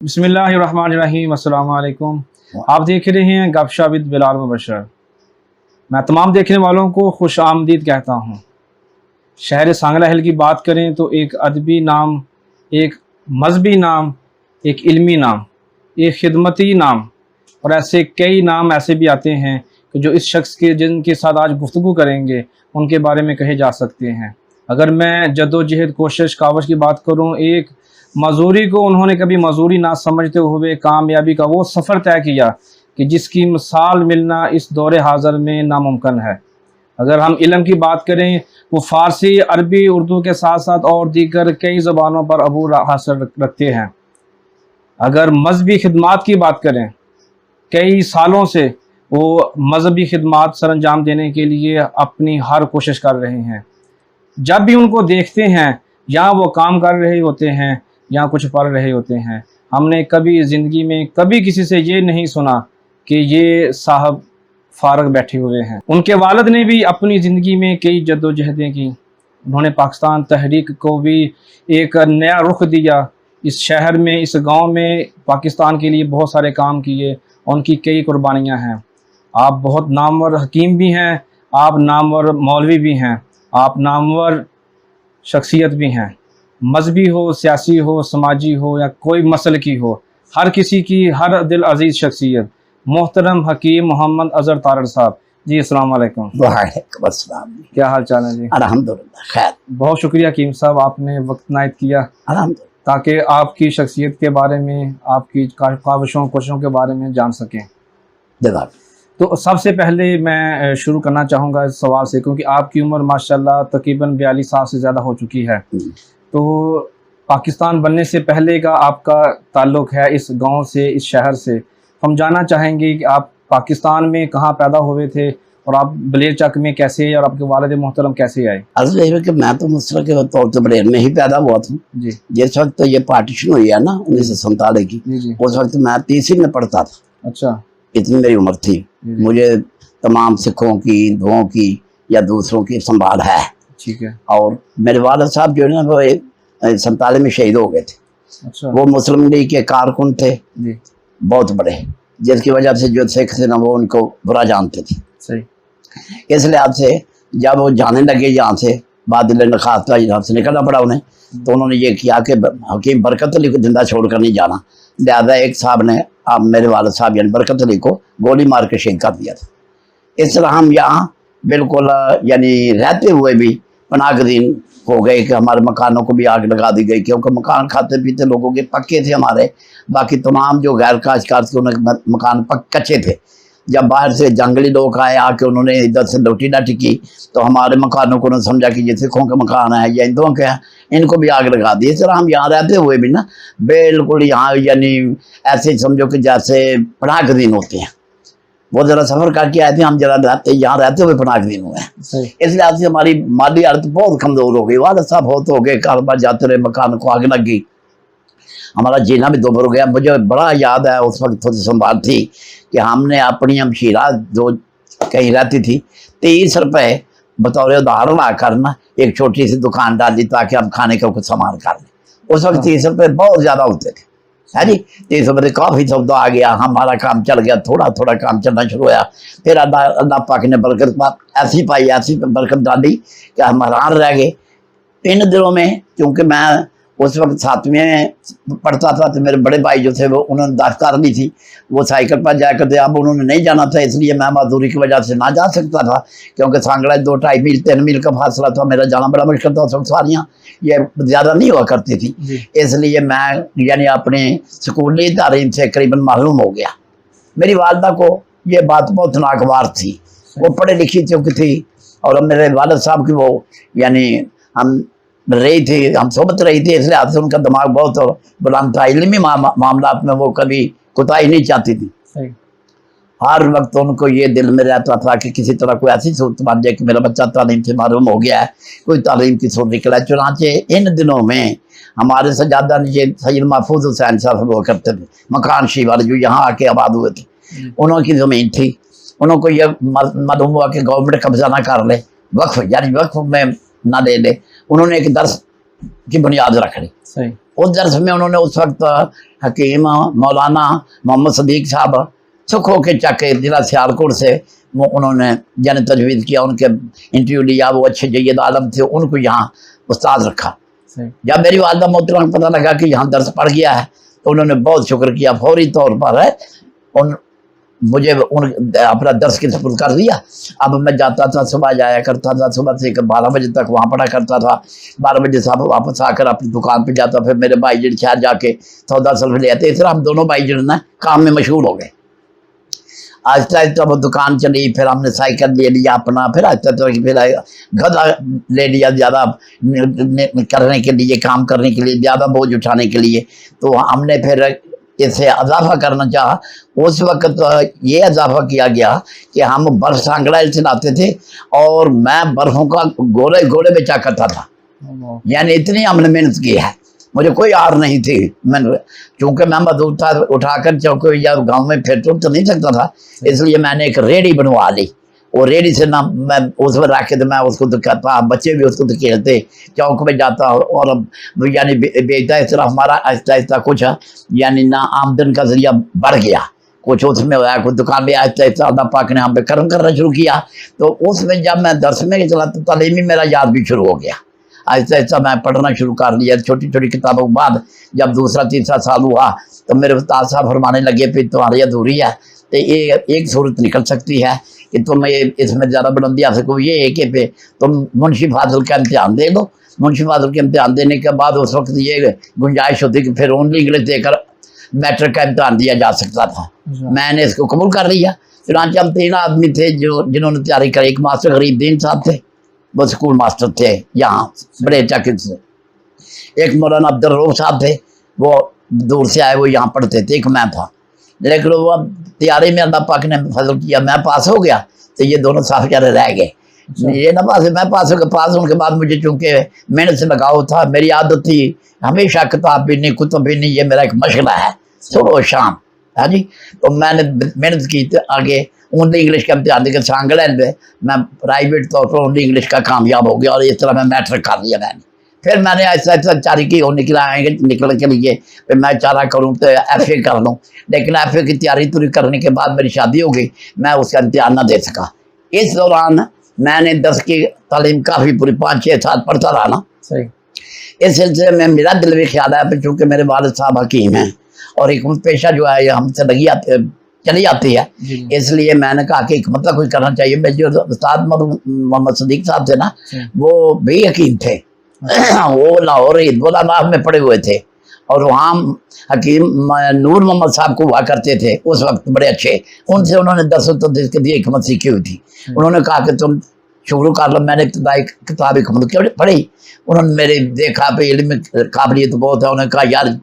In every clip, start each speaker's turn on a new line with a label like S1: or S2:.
S1: बिस्मिल्लाहिर्रहमानिर्रहीम, अस्सलाम वालेकुम। आप देख रहे हैं गपशप विद बिलाल मुबशर। मैं तमाम देखने वालों को खुश आमदीद कहता हूँ। शहर सांगला हिल की बात करें तो एक अदबी नाम, एक मजहबी नाम, एक इल्मी नाम, एक खिदमती नाम और ऐसे कई नाम ऐसे भी आते हैं कि जो इस शख्स के जिनके साथ आज गुफ्तगू करेंगे उनके बारे में कहे जा सकते हैं। अगर मैं जद्दोजहद, कोशिश, कावश की बात करूँ, एक मजदूरी को उन्होंने कभी मजदूरी ना समझते हुए कामयाबी का वो सफ़र तय किया कि जिसकी मिसाल मिलना इस दौरे हाज़र में नामुमकिन है। अगर हम इल्म की बात करें, वो फ़ारसी, अरबी, उर्दू के साथ साथ और दीगर कई ज़बानों पर अबूर हासिल रखते हैं। अगर मजहबी खिदमात की बात करें, कई सालों से वो मजहबी खिदमात सर अंजाम देने के लिए अपनी हर कोशिश कर रहे हैं। जब भी उनको देखते हैं, या वो काम कर रहे होते हैं या कुछ पढ़ रहे होते हैं, हमने कभी ज़िंदगी में कभी किसी से ये नहीं सुना कि ये साहब फारग बैठे हुए हैं। उनके वालिद ने भी अपनी ज़िंदगी में कई जद्दोजहदें की। उन्होंने पाकिस्तान तहरीक को भी एक नया रुख दिया। इस शहर में, इस गांव में पाकिस्तान के लिए बहुत सारे काम किए। उनकी कई कुर्बानियां हैं। आप बहुत नामवर हकीम भी हैं, आप नामवर मौलवी भी हैं, आप नामवर शख्सियत भी हैं। मजहबी हो, सियासी हो, समाजी हो या कोई मसल की हो, हर किसी की हर दिल अजीज़ शख्सियत मोहतरम हकीम मोहम्मद अजहर तारड़ साहब जी, अस्सलाम वालेकुम।
S2: वालेकुम अस्सलाम।
S1: क्या हाल चाल है जी?
S2: अल्हम्दुलिल्लाह खैर।
S1: बहुत शुक्रिया हकीम साहब, आपने वक्त नायत किया
S2: अल्हम्दुलिल्लाह।
S1: ताकि आपकी शख्सियत के बारे में, आपकी काविशों कोशिशों के बारे में जान सकें।
S2: जनाब,
S1: तो सबसे पहले मैं शुरू करना चाहूँगा इस सवाल से, क्योंकि आपकी उम्र माशाल्लाह तकरीबन 42 साल से ज़्यादा हो चुकी है। तो पाकिस्तान बनने से पहले का आपका ताल्लुक़ है इस गांव से, इस शहर से। हम जानना चाहेंगे कि आप पाकिस्तान में कहाँ पैदा हुए थे और आप बलेर चक में कैसे, और आपके वालिद मोहतरम कैसे आए?
S2: अर्ज़ है कि मैं तो मुस्तरक के तौर पर बलेर में ही पैदा हुआ था
S1: जी।
S2: जिस वक्त तो ये पार्टीशन हुई है ना 1947 की, उस वक्त मैं तीसरी में पढ़ता था।
S1: अच्छा,
S2: इतनी मेरी उम्र थी। मुझे तमाम सिखों की, हिंदुओं की या दूसरों की संभाल है।
S1: ठीक है।
S2: और मेरे वालिद साहब जो है ना वो 47 में शहीद हो गए थे।
S1: अच्छा।
S2: वो मुस्लिम लीग के कारकुन थे
S1: जी।
S2: बहुत बड़े, जिसकी वजह से जो सिख थे ना वो उनको बुरा जानते थे।
S1: सही।
S2: इस लिहाज से जब वो जाने लगे यहाँ से, बादल खास यहाँ से निकलना पड़ा उन्हें, तो उन्होंने ये किया कि हकीम बरकत अली को जिंदा छोड़कर नहीं जाना। लिहाजा एक साहब ने आप मेरे वालिद साहब यानी बरकत अली को गोली मार के शहीद कर दिया था। इस तरह हम यहाँ बिल्कुल यानी रहते हुए भी पनागज़ीन हो गए कि हमारे मकानों को भी आग लगा दी गई, क्योंकि मकान खाते पीते लोगों के पक्के थे हमारे। बाकी तमाम जो गैर काश्तकार थे उन्हें मकान कच्चे थे। जब बाहर से जंगली लोग आए, आके उन्होंने इधर से लौटी डाटी की, तो हमारे मकानों को उन्होंने समझा कि ये सिखों के मकान है या हिंदुओं के हैं, इनको भी आग लगा दी। इस तरह हम यहाँ रहते हुए भी ना बिल्कुल यहाँ यानी ऐसे समझो कि जैसे पनागज़ीन होते हैं। वो ज़रा सफ़र करके आए थे, हम जरा यहाँ रहते हुए पनागज़ीन हुए हैं। इस लिहाज से हमारी माली हालत बहुत कमज़ोर हो गई। वालिद साहब बहुत हो गए, कारोबार जाते रहे, मकान को आग लग गई, हमारा जीना भी दोबर हो गया। मुझे बड़ा याद है उस वक्त थोड़ी संभाल थी कि हमने अपनी हमशीरा जो कहीं रहती थी 30 रुपये बतौर उधार ला कर ना एक छोटी सी दुकान डाली ताकि हम खाने का कुछ सामान कर लें। उस वक्त 30 रुपये बहुत ज़्यादा होते थे, है जी। 30 रुपये काफ़ी सौदा आ गया, हमारा काम चल गया, थोड़ा थोड़ा काम चलना शुरू हुआ। फिर अल्लाह पाक ने बरकत ऐसी पाई, ऐसी बरकत डाली कि हम हैरान रह गए। इन दिनों में क्योंकि मैं उस वक्त 7वीं में पढ़ता था, तो मेरे बड़े भाई जो थे वो उन्होंने दफ्तर ली थी, वो साइकिल पर जाया करते। अब उन्होंने नहीं जाना था, इसलिए मैं मजदूरी की वजह से ना जा सकता था, क्योंकि सांगड़ा 2-2.5 मील 3 मील का फासला था। मेरा जाना बड़ा मुश्किल था। उस वक्त सारियाँ ये ज़्यादा नहीं हुआ करती थी, इसलिए मैं यानी अपने स्कूली तालीम से करीबन मालूम हो गया। मेरी वालदा को ये बात बहुत नागवार थी, वो पढ़ी लिखी चुकी थी, और मेरे वालिद साहब की वो यानी हम रही थी, हम सोबत रही थी, इसलिए आपसे उनका दिमाग बहुत बुलंद था। इल्मी मामला में वो कभी कोताही नहीं चाहती थी। हर वक्त उनको ये दिल में रहता था कि किसी तरह कोई ऐसी सूरत बन जाए कि मेरा बच्चा तालीम से महरूम हो गया है, कोई तालीम की सूरत निकला। चुनाचे इन दिनों में हमारे सजादा नीचे सैयद महफूज हुसैन साहब हुआ करते थे, मकान शी वाले जो यहाँ आके आबाद हुए थे। उन्होंने ज़मीन थी, उनको ये मालूम हुआ कि गवर्नमेंट कब्जा ना कर ले, वक्फ यानी वक्फ में ना ले ले। उन्होंने एक दर्स की बुनियाद रख ली। उस दरस में उन्होंने उस वक्त हकीम मौलाना मोहम्मद सदीक साहब सुख होके चके जिला सियालकोट से वो उन्होंने यानी तजवीज़ किया, उनके इंटरव्यू लिया, वो अच्छे जय्यद आलम थे, उनको यहाँ उस्ताद रखा। जब मेरी वालदा मोहतरमा को पता लगा कि यहाँ दर्स पड़ गया है तो उन्होंने बहुत शुक्र किया, फौरी तौर पर है उन मुझे अपना दर्स के सपुर्द कर दिया। अब मैं जाता था, सुबह जाया करता था, सुबह से 12 बजे तक वहाँ पढ़ा करता था। 12 बजे साहब वापस आकर अपनी दुकान पे जाता, फिर मेरे भाई जिन शहर जाके सौदा सल्फ ले आते। इस तरह हम दोनों भाई जिन ना काम में मशहूर हो गए। आहिस्ता आहिस्ता वो दुकान चली, फिर हमने साइकिल ले लिया अपना, फिर आहिस्ता तो फिर गधा ले लिया ज़्यादा करने के लिए, काम करने के लिए, ज़्यादा बोझ उठाने के लिए। तो हमने फिर इसे इजाफा करना चाहा। उस वक्त ये इजाफा किया गया कि हम बर्फ़ सांगड़ा चलाते थे और मैं बर्फ़ों का गोले गोले बेचा करता था। यानी इतनी हमने मेहनत की है, मुझे कोई आर नहीं थी। मैं चूँकि मैं मजदूर था, उठाकर चौके या गांव में फिर तो नहीं सकता था, इसलिए मैंने एक रेडी बनवा ली। वो रेडी से ना मैं उसमें रख के तो मैं उसको तो करता, बच्चे भी उसको तो खेलते, चौक में जाता और यानी बेचता। इस तरह हमारा आहिस्ता आहिस्ता कुछ यानी ना आमदन का जरिया बढ़ गया, कुछ उसमें होया, कुछ दुकान में आहिस्ता आहिस्ता अल्लाह पाक ने हम पे करम करना शुरू किया। तो उसमें जब मैं दर्स में चला तो तालीमी मेरा याद भी शुरू हो गया। आहिस्ता आहिस्ता मैं पढ़ना शुरू कर लिया। छोटी छोटी किताबों के बाद जब दूसरा तीसरा साल हुआ तो मेरे उस्ताद साहब फरमाने लगे फिर तुम्हारी अधूरी है, तो ये एक सूरत निकल सकती है कि तुम इसमें ज़्यादा बुलंदी आ सको। ये है कि फिर तुम मुंशी फाजिल का इम्तिहान दे दो। मुंशी फाजिल के इम्तिहान देने के बाद उस वक्त ये गुंजाइश होती कि फिर ओनली इंग्लिश देकर मैट्रिक का इम्तिहान दिया जा सकता था। मैंने इसको कबूल कर लिया। चुनांचे हम 3 आदमी थे जो जिन्होंने तैयारी करी। एक मास्टर गरीबुद्दीन साहब थे, वो स्कूल मास्टर थे यहाँ बड़े चाकिर से। एक मौलाना अब्दुल रऊफ साहब थे, वो दूर से आए, वो यहाँ पढ़ते थे। एक मैं था, लेकिन वो अब तैयारी में अल्लाह पाक ने फजल किया, मैं पास हो गया तो ये दोनों साहबजादे रह गए। ये ना पास, मैं पास हो गया। पास होने के बाद मुझे चूँकि मेहनत से लगाव था, मेरी आदत थी हमेशा किताब पढ़नी, कुतुब पढ़नी, ये मेरा एक मशगला है सुबह और शाम। हाँ जी, तो मैंने मेहनत की तो आगे ओनली इंग्लिश का इम्तिहान देकर सांगलैंड में मैं प्राइवेट तौर पर ओनली इंग्लिश का कामयाब हो गया और इस तरह मैं मैट्रिक कर लिया मैंने। फिर मैंने ऐसा ऐसा चारी की और निकल के लिए फिर मैं चारा करूँ तो FA कर लूँ, लेकिन FA की तैयारी पूरी करने के बाद मेरी शादी हो गई, मैं उसका इम्तिहान ना दे सका। इस दौरान मैंने 10 की तालीम काफ़ी पूरी 5-6 साल पढ़ता रहा ना।
S1: सही।
S2: इस सिलसिले में मेरा दिल भी ख्याल है, फिर चूँकि मेरे वालिद साहब हकीम हैं और हिकमत पेशा जो है ये हमसे चली जाती है, इसलिए मैंने कहा कि हिकमत का कुछ करना चाहिए। मेरे जो उस्ताद मोहम्मद सदीक साहब थे ना, वो भी हकीम थे। वो लाहौर हिजबुल्लाह नाम में पड़े हुए थे और वहाँ हकीम नूर मोहम्मद साहब को हुआ करते थे उस वक्त, बड़े अच्छे। उनसे उन्होंने 10 तदरीस के लिए हिकमत सीखी हुई थी। उन्होंने कहा कि तुम शुरू कर लो। मैंने इब्तदाई किताब हिकमत पढ़ी। उन्होंने मेरे देखा पे इल्म काबिलियत बहुत है। उन्होंने कहा यार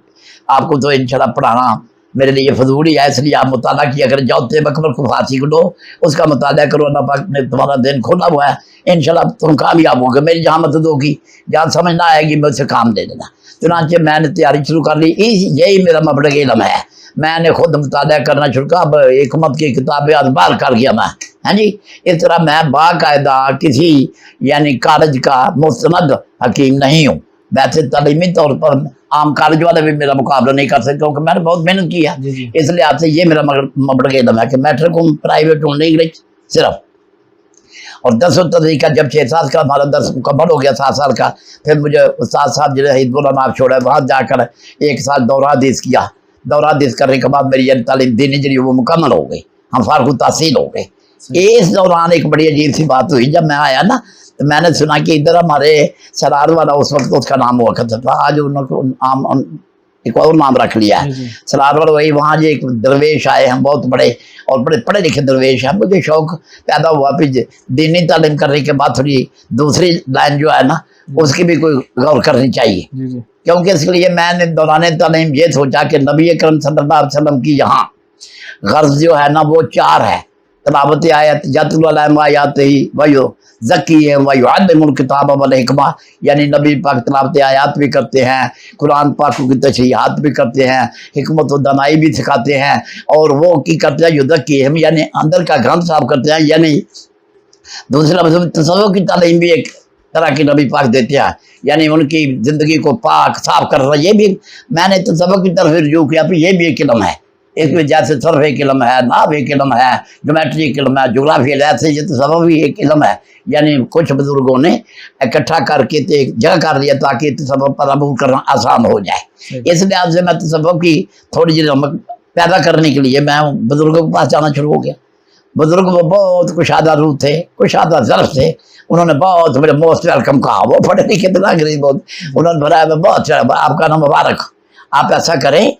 S2: आपको तो इंशाल्लाह पढ़ाना मेरे लिए फजूल ही है, इसलिए आप मुताला किया करें। जाओ तैयब अकबर को फांसी को लो, उसका मुताला करो, अल्लाह पाक ने तुम्हारा दिन खोला हुआ है, इंशाल्लाह तुम कामयाब होगे। मेरी जहाँ मदद होगी, जहाँ समझ ना आएगी मुझसे काम ले लेना। चुनांचे मैंने तैयारी शुरू कर ली। यही मेरा मबलग इल्म है। मैंने खुद मुताला करना शुरू किया। अब हिकमत की किताबें अखबार कर गया मैं। हाँ जी, इस तरह मैं बाकायदा किसी यानी कॉलेज का मुस्तनद हकीम नहीं हूँ। वैसे तालीमी तौर पर आम कॉलेज वाले भी मेरा मुकाबला नहीं कर सकते क्योंकि मैंने बहुत मेहनत की है। इसलिए आपसे ये मेरा मबलग इल्म है कि मैट्रिक हूँ प्राइवेट हूँ इंग्लिश सिर्फ। और 10 तदरीस का जब 6 साल का हमारा 10 मुकम्मल हो गया, 7 साल का, फिर मुझे उस्ताद साहब जो हिजबुल्लाह नाम छोड़ा, वहाँ जाकर 1 साल दौरा हदीस किया। दौरा हदीस करने के बाद मेरी तालीम दीनी जो वो मुकम्मल हो गई, हम फारग तहसील हो गए। इस दौरान एक बड़ी अजीब सी बात हुई। जब मैं आया ना तो मैंने सुना कि इधर हमारे सरार वाला उस वक्त उसका नाम हुआ करता था, आज उन्होंने एक और नाम रख लिया है सरार वाला। वही वहाँ जो एक दरवेश आए हैं बहुत बड़े और बड़े पढ़े लिखे दरवेश हैं। मुझे शौक पैदा हुआ फिर दीनी तालीम करने के बाद थोड़ी दूसरी लाइन जो है ना उसकी भी कोई गौर करनी चाहिए, क्योंकि इसलिए मैंने दौरान तालीम ये सोचा कि नबी अकरम सल्लल्लाहु अलैहि वसल्लम की यहाँ गर्ज जो है ना वो 4 है। तलावत आयत यात ही वही ज़की है वही आदमुल किताब वल हिकमा, यानी नबी पाक तलावत आयात भी करते हैं, कुरान पाक की तशरीहात भी करते हैं, हिकमत व दनाई भी सिखाते हैं और वो की करते हैं युद्की हम यानी अंदर का ग्रंथ साफ करते हैं। यानी दूसरा मतलब तसव्वुफ की तालीम भी एक तरह की नबी पाक देते हैं, यानी उनकी ज़िंदगी को पाक साफ कर रहा है। ये भी मैंने तो सबक की तरफ रुजू किया, फिर ये भी एक इल्म है, इसमें जैसे सर्फ एक इल्म है, नाव एक इल्म है, ज्योमेट्री एक इल्म है, जोग्राफी ऐसे ये तो सबक भी एक इल्म है। यानी कुछ बुजुर्गों ने इकट्ठा करके तो एक जगह कर लिया ताकि तसव्वुफ पर अमल करना आसान हो जाए। इस लिहाज से मैं तसव्वुफ की थोड़ी जी रमक पैदा करने के लिए मैं बुजुर्गों के पास जाना शुरू हो गया। बुजुर्ग वो बहुत कुशादा रूह थे, कुशादा ज़र्फ थे, उन्होंने बहुत मेरे मोस्ट वेलकम कहा। वो पढ़े लिखे तो ना गरीब बहुत, उन्होंने भराया मैं बहुत आपका नाम मुबारक, आप ऐसा करें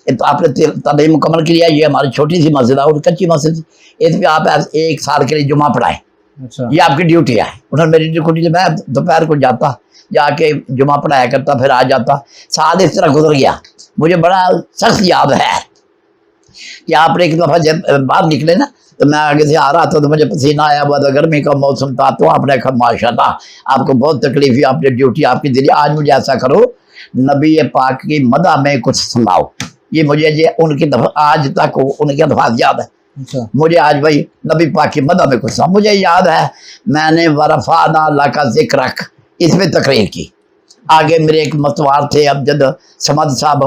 S2: तो आपने तालीम मुकम्मल किया, ये हमारी छोटी सी मस्जिद है और कच्ची मस्जिद, इस पर आप 1 साल के लिए जुमा पढ़ाएं,
S1: अच्छा
S2: ये आपकी ड्यूटी है। उन्होंने मेरी ड्यूटी, मैं दोपहर को जाता, जाके जुमा पढ़ाया करता, फिर आ जाता। साल इस तरह गुजर गया। मुझे बड़ा सख्त याद है कि आपने एक दफ़ा जब बाहर निकले ना, तो मैं आगे से आ रहा था तो मुझे पसीना आया हुआ था, गर्मी का मौसम था, तो आपने कहा माशाल्लाह आपको बहुत तकलीफ है, आपने ड्यूटी आपकी दिली, आज मुझे ऐसा करो नबी पाक की मदा में कुछ सुनाओ। ये मुझे ये उनकी आज तक उनके अल्फाज याद है।
S1: अच्छा
S2: मुझे आज भाई नबी पाक की मदा में कुछ सुनाओ। मुझे याद है मैंने वरफाना लका ज़िक्रक इस पर तकरीर की। आगे मेरे एक मतवार थे अमजद समद साहब,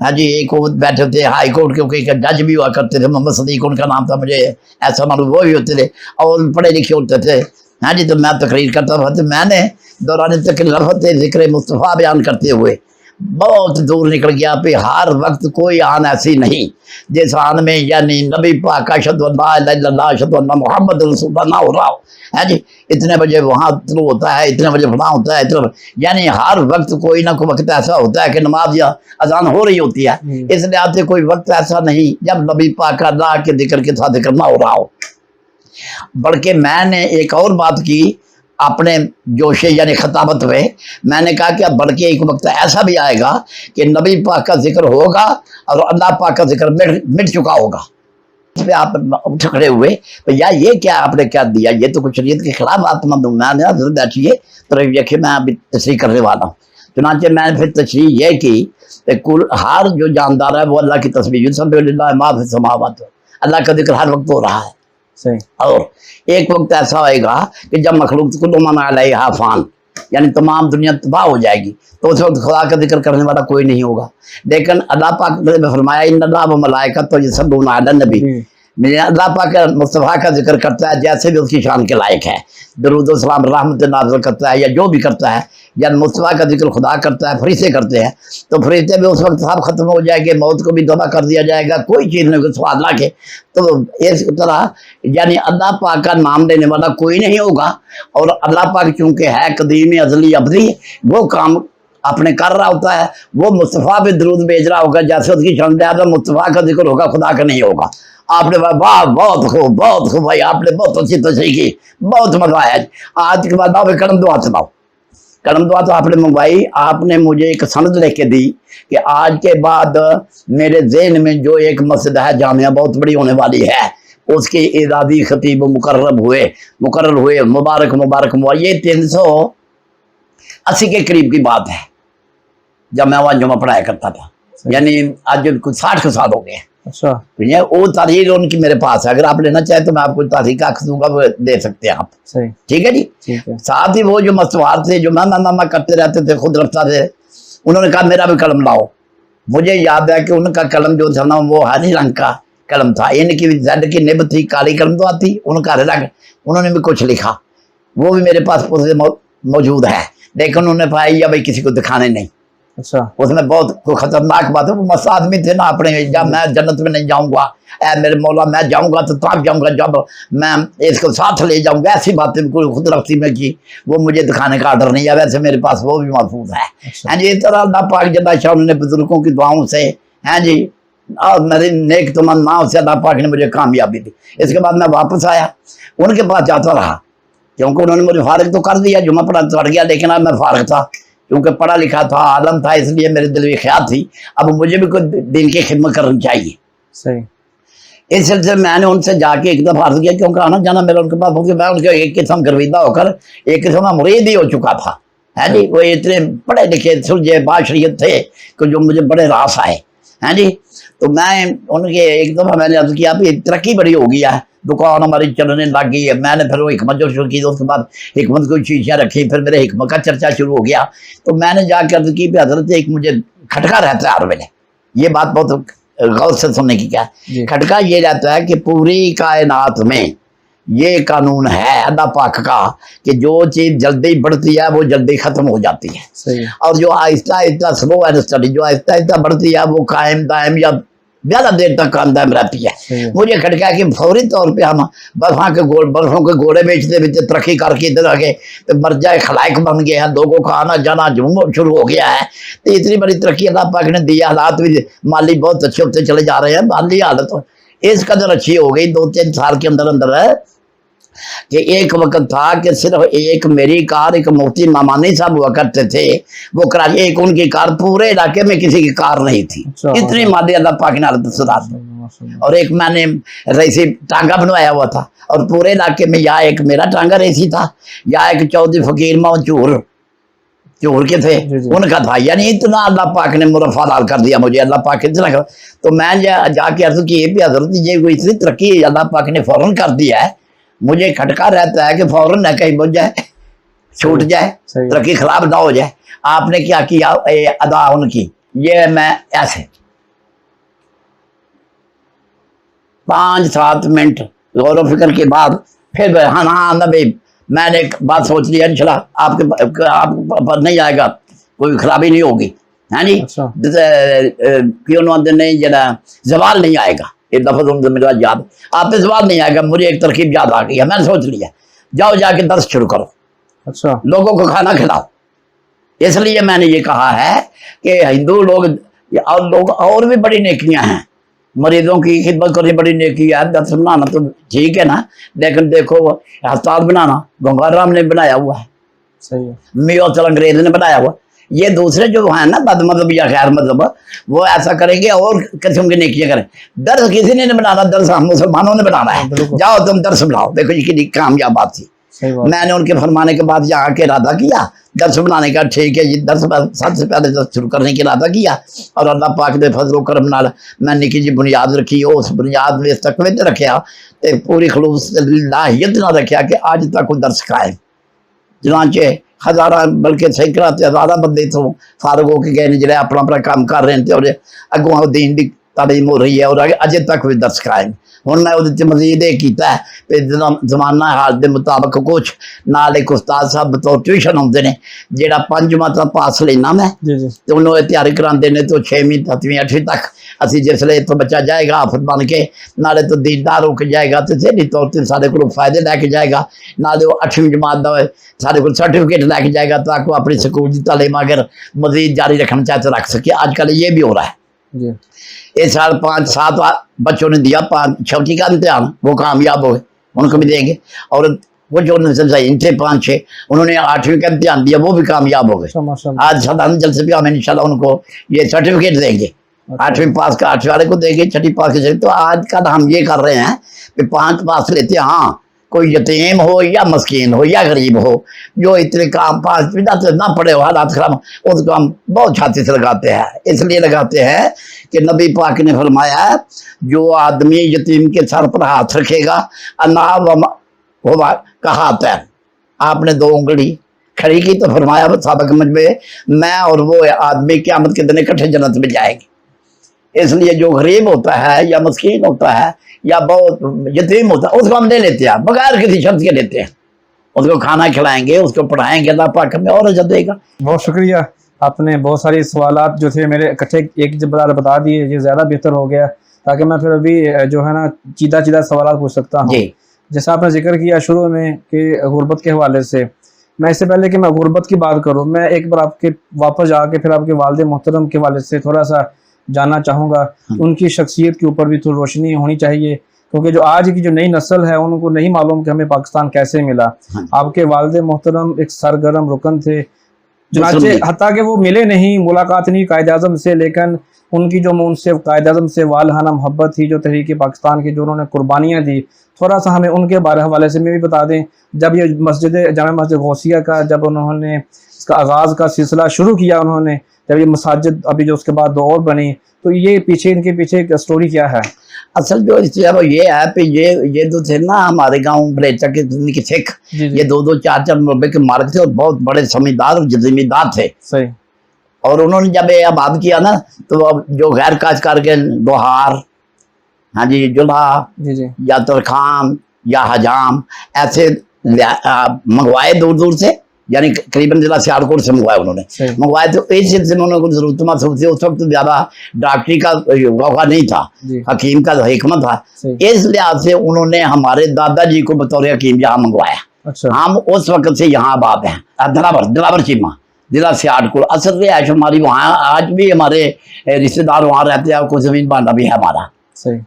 S2: हाँ जी, एक वो बैठे थे हाई कोर्ट के, एक जज भी हुआ करते थे, मोहम्मद सदीक उनका नाम था, मुझे ऐसा मालूम, वो भी होते थे और पढ़े लिखे होते थे। हाँ जी, तो मैं तकरीर करता था, तो मैंने दौरान तकरीर ज़िक्र मुस्तफ़ा बयान करते हुए बहुत दूर निकल गया। पे हर वक्त कोई आन ऐसी नहीं जिस आन में यानी नबी पाक अशहदु अल्ला इलाहा इल्लल्लाह अशहदु अन्ना मुहम्मद रसूलुल्लाह ना हो रहा हो। है जी, इतने बजे वहाँ तलू होता है, इतने बजे फलां होता है, इतने यानी हर वक्त कोई ना कोई वक्त ऐसा होता है कि नमाज या अजान हो रही होती है। इस लिहाज से कोई वक्त ऐसा नहीं जब नबी पाक का अल्लाह के जिक्र के साथ जिक्र ना हो रहा हो। बल्कि मैंने एक और बात की अपने जोशे यानी खताबत में, मैंने कहा कि अब बल्कि एक वक्त ऐसा भी आएगा कि नबी पाक का जिक्र होगा और अल्लाह पाक का जिक्र मिट चुका होगा। इस पर आप उठ खड़े हुए, तो यार ये क्या आपने क्या दिया, ये तो कुछ शरीयत के खिलाफ बात मत मैंने बैठिए तो देखिए मैं अभी तशरीह करने वाला हूँ। चुनांचे मैंने फिर तशरीह ये की कि कुल हर जो जानदार है वो अल्लाह की तस्बीह समावत, अल्लाह का जिक्र हर वक्त हो रहा है।
S1: सही।
S2: और एक वक्त ऐसा होएगा कि जब मखलूक कुल्लु मन अलैहा फान, यानी तमाम दुनिया तबाह हो जाएगी, तो उस वक्त खुदा का जिक्र करने वाला कोई नहीं होगा। लेकिन अल्लाह पाक ने फरमाया इन्नल्लाह व मलाइकतहु युसल्लूना अलन नबी, मेरे अल्लाह पाक मुस्तफ़ा का जिक्र करता है जैसे भी उसकी शान के लायक है, दरूद व सलाम रहमत नाज़िल करता है या जो भी करता है, या मुस्तफ़ा का जिक्र खुदा करता है, फरिश्ते करते हैं, तो फरिश्ते भी उस वक्त सब खत्म हो जाएंगे, मौत को भी तबाह कर दिया जाएगा, कोई चीज़ नहीं होगी स्वाद ला के। तो इस तरह यानी अल्लाह पाक का नाम लेने वाला कोई नहीं होगा। और अल्लाह पाक चूँकि है कदीम अज़ली अबदी, वो काम अपने कर रहा होता है, वो मुस्तफ़ा पे दरूद भेज रहा होगा, जैसे उसकी शान लिहाजा मुस्तफ़ा का जिक्र होगा, खुदा का नहीं होगा। आपने वाह बहुत खूब भाई, आपने बहुत अच्छी तशरीह की, बहुत मजा आया। आज के बाद आप कलम दुआ चलाओ, कलम दुआ तो आपने मंगवाई, आपने मुझे एक सनद लिख के दी कि आज के बाद मेरे ज़हन में जो एक मस्जिद है जामिया बहुत बड़ी होने वाली है, उसके इदादी खतीब मुकर्रर हुए, मुबारक हुआ। ये 380 के करीब की बात है जब मैं वहाँ जुमा पढ़ाया करता था, यानी आज कुछ 60 साल हो गए।
S1: अच्छा,
S2: ये वो तारीख उनकी मेरे पास है, अगर आप लेना चाहे तो मैं आपको तारीख आख दूंगा, वो दे सकते हैं आप।
S1: सही,
S2: ठीक है जी।
S1: ठीक है।
S2: साथ ही वो जो मस्तवार थे जो मैं करते रहते थे, खुद रफ्ता थे, उन्होंने कहा मेरा भी कलम लाओ। मुझे याद है कि उनका कलम जो था ना वो हरे रंग का कलम था, इनकी जेड की निब थी, काली कलम तो आती, उनका हरे रंग, उन्होंने भी कुछ लिखा, वो भी मेरे पास मौजूद है, लेकिन उन्होंने पाया भाई किसी को दिखाने नहीं।
S1: अच्छा,
S2: उसमें बहुत कोई खतरनाक बात है, वो मस्त आदमी थे ना अपने, जब मैं जन्नत में नहीं जाऊंगा, ऐ मेरे मौला मैं जाऊंगा तो तब जाऊंगा जब मैं इसको साथ ले जाऊंगा, ऐसी बातें खुद रफ्ती में की, वो मुझे दिखाने का आर्डर नहीं है, वैसे मेरे पास वो भी महफूज है। हैं जी, इस तरह अल्लाह पाक जल्ला शाह ने बुजुर्गों की दुआओं से, हैं जी, और मेरी नेक तमन्नाओं से अल्लाह पाक ने मुझे कामयाबी दी। इसके बाद मैं वापस आया, उनके पास जाता रहा, क्योंकि उन्होंने मुझे फारिग तो कर दिया, जुमा पढ़ा चढ़ गया, लेकिन अब मैं फारिग था, क्योंकि पढ़ा लिखा था, आलम था, इसलिए मेरे दिल में ख्याल थी अब मुझे भी कोई दिन की खिदमत करनी चाहिए।
S1: सही।
S2: इस सिलसिले में मैंने उनसे जाके एक दफ़ा अर्ज किया, क्योंकि आना जाना मेरा उनके पास, मैं उनके एक किस्म गर्विदा होकर एक किस्म मुरीद ही हो चुका था। है जी, वो इतने पढ़े लिखे सुलझे बाशरियत थे कि जो मुझे बड़े रास आए। हैं जी, تو میں ان کے ایک دفعہ میں نے عرض کیا اب یہ ترقی بڑی ہو گئی ہے، دکان ہماری چلنے لگ گئی ہے، میں نے پھر وہ حکمت جو شروع کی تو اس کے بعد حکمت کو چیزیں رکھی، پھر میرے حکمت کا چرچا شروع ہو گیا، تو میں نے جا کے عرض کی کہ حضرت ایک مجھے کھٹکا رہتا ہے ہر ویلے، یہ بات بہت غور سے سننے کی کیا ہے، کھٹکا یہ رہتا ہے کہ پوری کائنات میں یہ قانون ہے اللہ پاک کا کہ جو چیز جلدی بڑھتی ہے وہ جلدی ختم ہو جاتی ہے، اور جو آہستہ آہستہ سلو اینڈ اسٹڈی جو آہستہ آہستہ بڑھتی ہے وہ قائم دائم یا زیادہ دیر تک قائم دائم رہتی ہے۔ مجھے کھٹکا کہ فوری طور پہ ہم برفوں کے گھوڑے بیچتے بیچتے ترقی کر کے ادھر آگے تو مرجع خلائق بن گئے ہیں، لوگوں کا آنا جانا شروع ہو گیا ہے، تو اتنی بڑی ترقی اللہ پاک نے دی ہے، حالات بھی مالی بہت اچھے ہوتے چلے جا رہے ہیں، مالی حالت اس قدر اچھی ہو گئی 2-3 سال کے اندر اندر ہے کہ ایک وقت تھا کہ صرف ایک میری کار ایک مفتی مامانی صاحب ہوا کرتے تھے، وہ کراچی ایک ان کی کار پورے علاقے میں کسی کی کار نہیں تھی، اتنی مادی اللہ پاک نے حالت سنا دی، اور ایک میں نے رئیسی ٹانگا بنوایا ہوا تھا، اور پورے علاقے میں یا ایک میرا ٹانگا رئیسی تھا یا ایک چودھری فقیر ماں چور کے تھے ان کا تھا، یعنی اتنا اللہ پاک نے مرفع حلال کر دیا مجھے، اللہ پاک اتنا کر، تو میں جا کے عرض کی بھی حضرت یہ کوئی اتنی ترقی اللہ پاک نے فوراً کر دیا ہے، مجھے کھٹکا رہتا ہے کہ فوراً نہ کہیں بچ جائے، چھوٹ جائے، ترقی خراب نہ ہو جائے۔ آپ نے کیا کیا ادا ان کی، یہ میں ایسے 5-7 منٹ غور و فکر کے بعد پھر ہاں نبی میں نے ایک بات سوچ لی، انشاءاللہ آپ پر نہیں آئے گا، کوئی خرابی نہیں ہوگی، ہاں جی کیوں نہیں جنا زوال نہیں آئے گا، ایک دفعہ میرا یاد آپ پہ زوال نہیں آئے گا، مجھے ایک ترکیب یاد آ گئی ہے، میں نے سوچ لیا جاؤ جا کے درس شروع کرو،
S1: اچھا
S2: لوگوں کو کھانا کھلاؤ، اس لیے میں نے یہ کہا ہے کہ ہندو لوگ اور بھی بڑی نیکیاں ہیں، مریضوں کی خدمت کرنی بڑی نیکی ہے، درس بنانا تو ٹھیک ہے نا، لیکن دیکھو ہسپتال بنانا گنگار رام نے بنایا ہوا ہے،
S1: صحیح ہے،
S2: میو چل انگریز نے بنایا ہوا، یہ دوسرے جو ہیں نا بد مذہب یا خیر مذہب وہ ایسا کریں گے اور قسم کی نیکیاں کریں، درس کسی نے نہیں بنانا، درس ہم مسلمانوں نے بنانا ہے، جاؤ تم درس بناؤ، دیکھو یہ کتنی کامیاب بات تھی، میں نے ان کے فرمانے کے بعد یہاں کے ارادہ کیا درس بنانے کا، ٹھیک ہے یہ درس سب سے پہلے درس شروع کرنے کی ارادہ کیا، اور اللہ پاک نے فضل و کرم نال میں نے کی بنیاد رکھی، اس بنیاد میں استقامت رکھیا تے پوری خلوص لاہیت نہ رکھیا کہ آج تک وہ درس قائم، چنانچہ ہزارہ بلکہ سینکڑا تے ہزارہ بندے تو فارغ ہو کے گئے جڑے اپنا اپنا کام کر رہے ہیں، اور اگوں دین دی تعلیم ہو رہی ہے، اور اجے تک بھی درس قائم۔ ہوں میں وہ مزید یہ کیتا ہے کہ زمانہ حال کے مطابق کچھ نال ایک استاد صاحب بطور ٹیوشن آتے ہیں جہاں 5 جماعتاں پاس لینا میں تو انہوں تیاری کراتے ہیں، تو 6ویں 7ویں 8ویں تک اسی جسے اتوں بچہ جائے گا حافظ بن کے، نالے تو دیندار ہو کے جائے گا، تو ذہنی طور پر سارے کو فائدے لے کے جائے گا، نالے وہ 8ویں جماعت کا سارے کو سرٹیفکیٹ لے کے جائے گا تاکہ وہ اپنی سکول کی تعلیم اگر مزید جاری رکھنا چاہے تو رکھ سکے۔ آج کل یہ بھی ہو رہا ہے، اس سال 5-7 بچوں نے دیا 6 کا امتحان، وہ کامیاب ہوئے، ان کو بھی دیں گے، اور وہ جو ان تھے 5-6 انہوں نے 8ویں کا امتحان دیا، وہ بھی کامیاب ہو گئے۔ آج سالانہ جلسے بھی ہم انشاءاللہ ان کو یہ سرٹیفکیٹ دیں گے، 8ویں پاس کا 8ویں والے کو دیں گے، 6ٹھی پاس کے، تو آج کل ہم یہ کر رہے ہیں کہ 5 پاس لیتے ہیں، ہاں کوئی یتیم ہو یا مسکین ہو یا غریب ہو جو اتنے کام 5 نہ پڑے ہو حالات خراب، اس کو ہم بہت چھاتی سے لگاتے ہیں، اس لیے لگاتے ہیں کہ نبی پاک نے فرمایا ہے جو آدمی یتیم کے سر پر ہاتھ رکھے گا کا ہاتھ ہے، آپ نے 2 انگلی کھڑی کی تو فرمایا سابق مجمع میں اور وہ آدمی قیامت کے دن اکٹھے جنت میں جائے گی۔ اس لیے جو غریب ہوتا ہے یا مسکین ہوتا ہے یا بہت یتیم ہوتا ہے اس کو ہم لے لیتے ہیں بغیر کسی شرط کے لیتے ہیں، اس کو کھانا کھلائیں گے، اس کو پڑھائیں گے، اللہ پاک ہمیں اور اجر دے گا۔
S1: بہت شکریہ، آپ نے بہت ساری سوالات جو تھے میرے اکٹھے ایک جب بتا دیے، یہ زیادہ بہتر ہو گیا تاکہ میں پھر ابھی جو ہے نا چیدہ سوالات پوچھ سکتا ہوں۔
S2: جی
S1: جیسا آپ نے ذکر کیا شروع میں کہ غربت کے حوالے سے، میں اس سے پہلے کہ میں غربت کی بات کروں، میں ایک بار آپ کے واپس جا کے پھر آپ کے والد محترم کے والد سے تھوڑا سا جاننا چاہوں گا، ان کی شخصیت کے اوپر بھی تھوڑی روشنی ہونی چاہیے، کیونکہ جو آج کی جو نئی نسل ہے ان کو نہیں معلوم کہ ہمیں پاکستان کیسے ملا۔ آپ کے والد محترم ایک سرگرم رکن تھے، چنانچہ حتیٰ کہ وہ ملے نہیں، ملاقات نہیں قائد اعظم سے، لیکن ان کی جو ان سے قائد اعظم سے والہانہ محبت تھی، جو تحریک پاکستان کی جو انہوں نے قربانیاں دی، تھوڑا سا ہمیں ان کے حوالے سے میں بھی بتا دیں۔ جب یہ جامع مسجد غوثیہ کا جب انہوں نے اس کا آغاز کا سلسلہ شروع کیا انہوں نے، जब ये मसाजिद अभी जो उसके बाद दो और बनी, तो ये पीछे इनके पीछे एक स्टोरी क्या है?
S2: असल जो इससे वो ये है कि ये तो थे ना हमारे गांव बरेचा के सिख,
S1: जी जी
S2: ये 2-2 4-4 मुरब्बे के मालिक थे और बहुत बड़े जमींदार और जमींदार थे।
S1: सही।
S2: और उन्होंने जब ये आबाद किया ना तो अब जो गैर काश्तकार के लोहार, हाँ जी, जुल्हा
S1: जी जी
S2: या तरखान या हजाम ऐसे मंगवाए दूर दूर से, यानी करीबन जिला सियालकोट से मंगवाए उन्होंने।
S1: सही।
S2: मंगवाए तो इस सिलसिले में उन्होंने जरूरत महसूस थी। उस वक्त ज्यादा डॉक्टरी का मौका नहीं था,
S1: जी
S2: हकीम का हिकमत था।
S1: सही।
S2: इस लिहाज से उन्होंने हमारे दादाजी को बतौर हकीम यहाँ मंगवाया।
S1: अच्छा।
S2: हम उस वक्त से यहाँ आबाद हैं। दिलावर चीमा, जिला सियालकोट। असल रिहायश हमारी वहाँ, आज भी हमारे रिश्तेदार वहाँ रहते हैं, कुछ जमीन बांधा भी है हमारा।
S1: सही।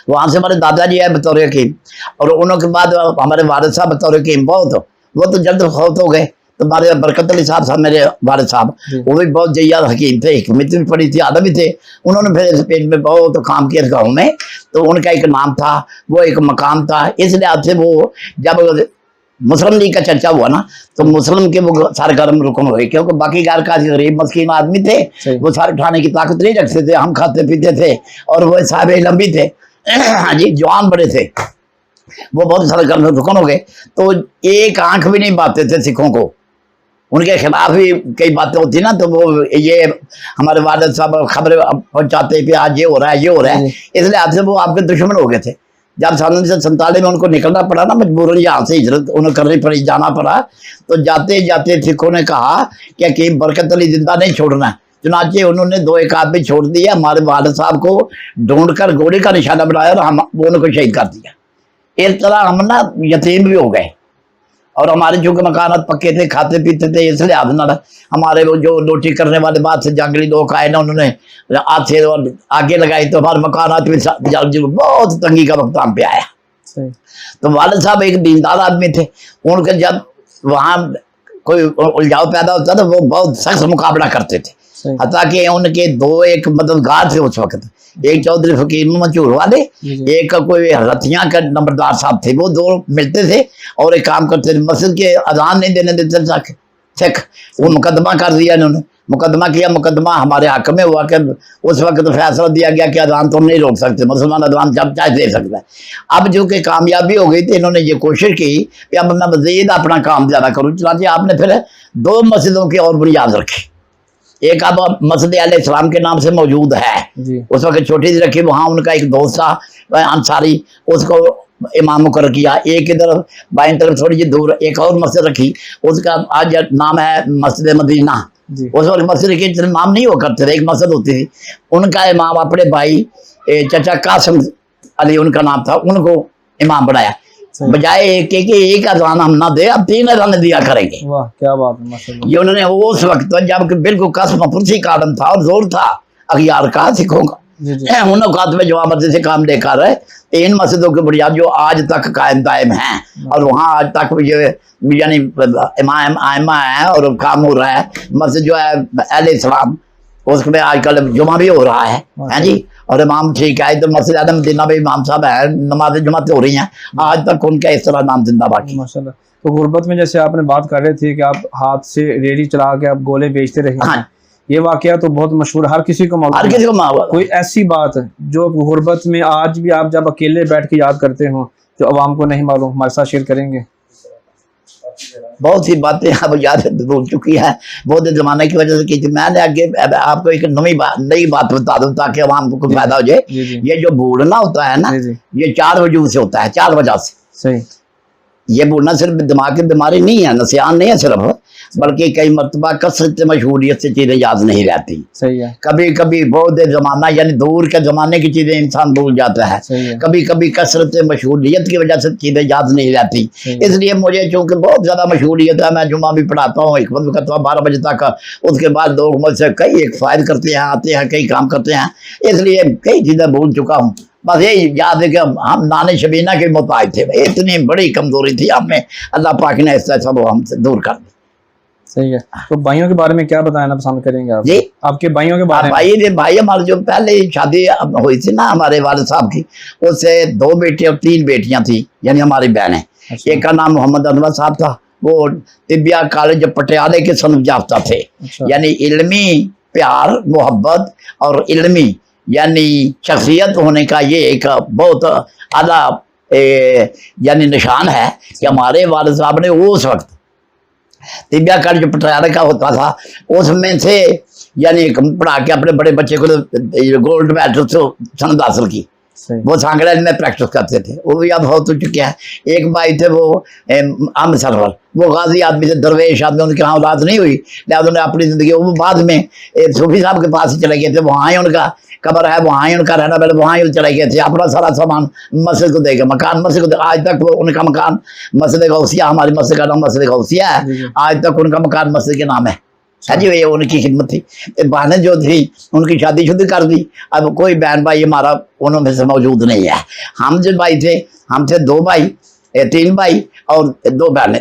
S2: वहाँ से हमारे दादाजी है बतौर हकीम, और उनके बाद हमारे वालिद साहब बतौर हकीम बहुत, वो तो जल्द फौत हो गए। तो हमारे बरकत अली साहब मेरे वालिद साहब, वो भी बहुत जय्याद हकीम थे, हिकमत भी पढ़ी थी, आदम भी थे। उन्होंने फिर इस पेज में बहुत काम किया इस गाँव में। तो उनका एक नाम था, वो एक मकाम था। इस लिहाज से वो जब मुस्लिम लीग का चर्चा हुआ ना तो मुस्लिम के वो सारे गर्म रुकन हुए, क्योंकि बाकी गैर का गरीब मस्कीन आदमी थे, वो सारे उठाने की ताकत नहीं रखते थे। हम खाते पीते थे और वो साहब इल्म भी थे, हाँ जी, जवान बड़े थे, वो बहुत सारे गर्म रुकन हो गए। तो एक आंख भी नहीं बांधते थे सिखों को, उनके खिलाफ भी कई बातें होती ना, तो वो ये हमारे वालिद साहब खबरें पहुंचाते कि आज ये हो रहा है, ये हो रहा है। इसलिए आपसे वो आपके दुश्मन हो गए थे। जब 1947 में उनको निकलना पड़ा ना, मजबूरन यहाँ से हिजरत उन्हें करनी पड़ी, जाना पड़ा, तो जाते जाते सिखों ने कहा कि हकीम बरकत अली जिंदा नहीं छोड़ना। चुनाचे उन्होंने 2-1 आदमी छोड़ दिया, हमारे वालिद साहब को ढूंढकर गोली का निशाना बनाया और हम उनको शहीद कर दिया। इस तरह हम ना यतीम भी हो गए, और हमारे चूंकि मकानात पक्के थे, खाते पीते थे, इसलिए आदना हमारे वो जो रोटी करने वाले बात से जंगली लोग आए ना, उन्होंने हाथ से और आगे लगाई, तो हमारे मकानात भी बहुत तंगी का वक्त हम पे आया।
S1: सही।
S2: तो वालिद साहब एक दीनदार आदमी थे, उनके जब वहाँ कोई उलझाव पैदा होता तो वो बहुत सख्त मुकाबला करते थे। हता कि उनके 2-1 मददगार थे उस वक्त, एक चौधरी फकीर मशहूर वाले, एक कोई रतियाँ का नंबरदार साहब थे। वो 2 मिलते थे और एक काम करते थे, मस्जिद के अजान नहीं देने देते सिख। वो मुकदमा कर दिया इन्होंने, मुकदमा किया, मुकदमा हमारे हक में हुआ कि उस वक्त तो फैसला दिया गया कि अजान तो नहीं रोक सकते, मुसलमान अजान जब चाहे दे सकता है। अब जो कि कामयाबी हो गई थी, इन्होंने ये कोशिश की कि अब मैं मजीद अपना काम ज़्यादा करूँ। चुनांचे आपने फिर 2 मस्जिदों की और बुनियाद रखी। एक अब मस्जिद अल इस्लाम के नाम से मौजूद है, उस वक्त छोटी सी रखी, वहाँ उनका एक दोस्त था अंसारी, उसको इमाम मुकर्रर किया। एक इधर बाईं तरफ थोड़ी सी दूर एक और मस्जिद रखी, उसका आज नाम है मस्जिद मदीना। उस वक्त मस्जिद के नाम नहीं हुआ करते थे, एक मस्जिद होती थी। उनका इमाम अपने भाई चाचा कासिम अली उनका नाम था, उनको इमाम बनाया। बजाय एक अजान हम ना दे, अब 3 अजान दिया करेंगे।
S1: वाह क्या बात है, माशाल्लाह।
S2: ये उन्होंने उस वक्त जब बिल्कुल कसम पुरसी का आदम था और जोर था अखियार का सिखों का, उन औकात में जवाब मर्जी से काम लेकर रहे। 3 मस्जिदों की बुनियाद जो आज तक कायम दायम हैं, और वहाँ आज तक ये यानी इमाम आइमा है और काम हो रहा है। मस्जिद जो है अहले इस्लाम, उसमें आजकल जुमा भी हो रहा है जी, और इमाम ठीक है। इधर मस्जिद आदम दीना भी इमाम साहब है, नमाज जुमात हो रही हैं आज तक, उनका इस तरह नाम जिंदा बाकी
S1: माशाल्लाह। तो गुर्बत में जैसे आपने बात कर रहे थे कि आप हाथ से रेडी चला के आप गोले बेचते रहे,
S2: हाँ।
S1: ये वाकया तो बहुत मशहूर, हर किसी को मालूम,
S2: हर किसी को मालूम।
S1: कोई ऐसी बात जो गुर्बत में आज भी आप जब अकेले बैठ के याद करते हो जो अवाम को नहीं मालूम, हमारे साथ शेयर करेंगे?
S2: बहुत सी बातें अब याद भूल चुकी है, बहुत जमाने की वजह से की थी। मैंने आगे आपको एक नई बात बता दूं ताकि आवाम को फायदा हो जाए। ये जो भूलना होता है ना, ये 4 वजह से होता है, 4 वजह से।
S1: सही।
S2: ये भूलना सिर्फ दिमाग की बीमारी नहीं है, नसियान नहीं है सिर्फ, बल्कि कई मरतबा कसरत मशहूरियत से चीज़ें याद नहीं रहती।
S1: सही है।
S2: कभी कभी बहुत जमाना यानी दूर के जमाने की चीज़ें इंसान भूल जाता है। कभी कभी कसरत मशहूरियत की वजह से चीज़ें याद नहीं रहती। इसलिए मुझे चूँकि बहुत ज़्यादा मशहूरियत है, मैं जुमा भी पढ़ाता हूँ, हिकमत भी करता हूँ 12 बजे तक। उसके बाद लोग मुझसे कई एक फ़ायद करते हैं, आते हैं, कई काम करते हैं, इसलिए कई चीज़ें भूल चुका हूँ। बस ये याद है कि हम नाने शबीना के मुताबिक थे, इतनी बड़ी कमजोरी थी हमें, अल्लाह पाक ने इस सब हमसे दूर कर दी।
S1: सही है। तो भाइयों के बारे में क्या बताना पसंद करेंगे आप जी? आपके भाइयों के बारे में?
S2: भाई हमारे जो पहले शादी हुई थी ना हमारे वालिद साहब की, उससे 2 बेटे और 3 बेटियां थी, यानी हमारी बहनें।
S1: अच्छा।
S2: एक का नाम मोहम्मद अनवर साहब था, वो तिबिया कॉलेज पटियाले के सनद याफ्ता थे। अच्छा। यानी इल्मी प्यार मोहब्बत और इल्मी यानी शख्सियत होने का ये एक बहुत आला यानी निशान है कि हमारे वालिद साहब ने उस वक्त तिबिया कट जो पटियाला का होता था उसमें से यानी पढ़ा के अपने बड़े बच्चे को गोल्ड मेडल से सनद हासिल की। वो सांगड़ा में प्रैक्टिस करते थे, वो भी अब हो तो चुके हैं। एक भाई थे वो आम सरवर, वो गाजी आदमी थे, दरवेश आदमी, उनकी यहाँ औलाद नहीं हुई, लिहाजा उन्होंने अपनी ज़िंदगी वो बाद में सूफी साहब के पास ही चले गए थे, वहाँ ही उनका कब्र है, वहाँ ही उनका रहना, पहले वहाँ ही चले गए थे। अपना सारा सामान मस्जिद को देगा, मकान मस्जिद को, आज तक वो उनका मकान मस्जिद गौसिया, हमारी मस्जिद का नाम मस्जिद गौसिया है, आज तक उनका मकान मस्जिद के नाम है। जी ये उनकी खिदमत थी। बहनें जो थी उनकी शादी शुदी कर दी, अब कोई बहन भाई हमारा उनमें से मौजूद नहीं है। हम जो भाई थे, हम थे 2 भाई, 3 भाई और 2 बहनें।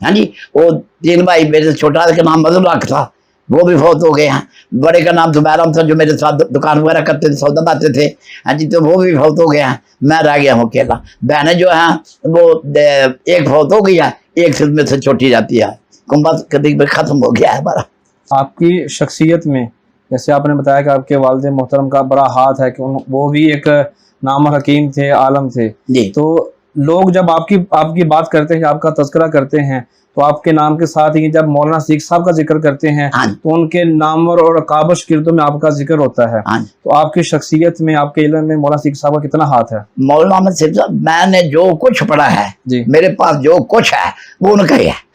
S2: हाँ जी, वो 3 भाई, मेरे छोटा का नाम मजहब रख था, वो भी फौत हो गए हैं। बड़े का नाम जुबैर था, जो मेरे साथ दुकान वगैरह करते थे, सौदा पाते थे। हाँ जी, तो वो भी फौत हो गए हैं, मैं रह गया हूँ अकेला। बहनें जो हैं वो एक फौत हो गई है, एक खिदमत से छोटी जाती है, कुंभत कभी खत्म हो गया है हमारा।
S1: आपकी शख्सियत में जैसे आपने बताया कि आपके वालिद मोहतरम का बड़ा हाथ है कि वो भी एक नाम हकीम थे, आलम थे
S2: जी।
S1: तो लोग जब आपकी बात करते हैं, आपका तज़किरा करते हैं, तो आपके नाम के साथ ही जब मौलाना सीख साहब का जिक्र करते हैं तो उनके नामवर और काबश किरदों में आपका जिक्र होता है। तो आपकी शख्सियत में, आपके इल्म में मौलाना सीख साहब का कितना हाथ है?
S2: मौलाना सीख साहब, मैंने जो कुछ पढ़ा है जी, मेरे पास जो कुछ है वो उनका ही है।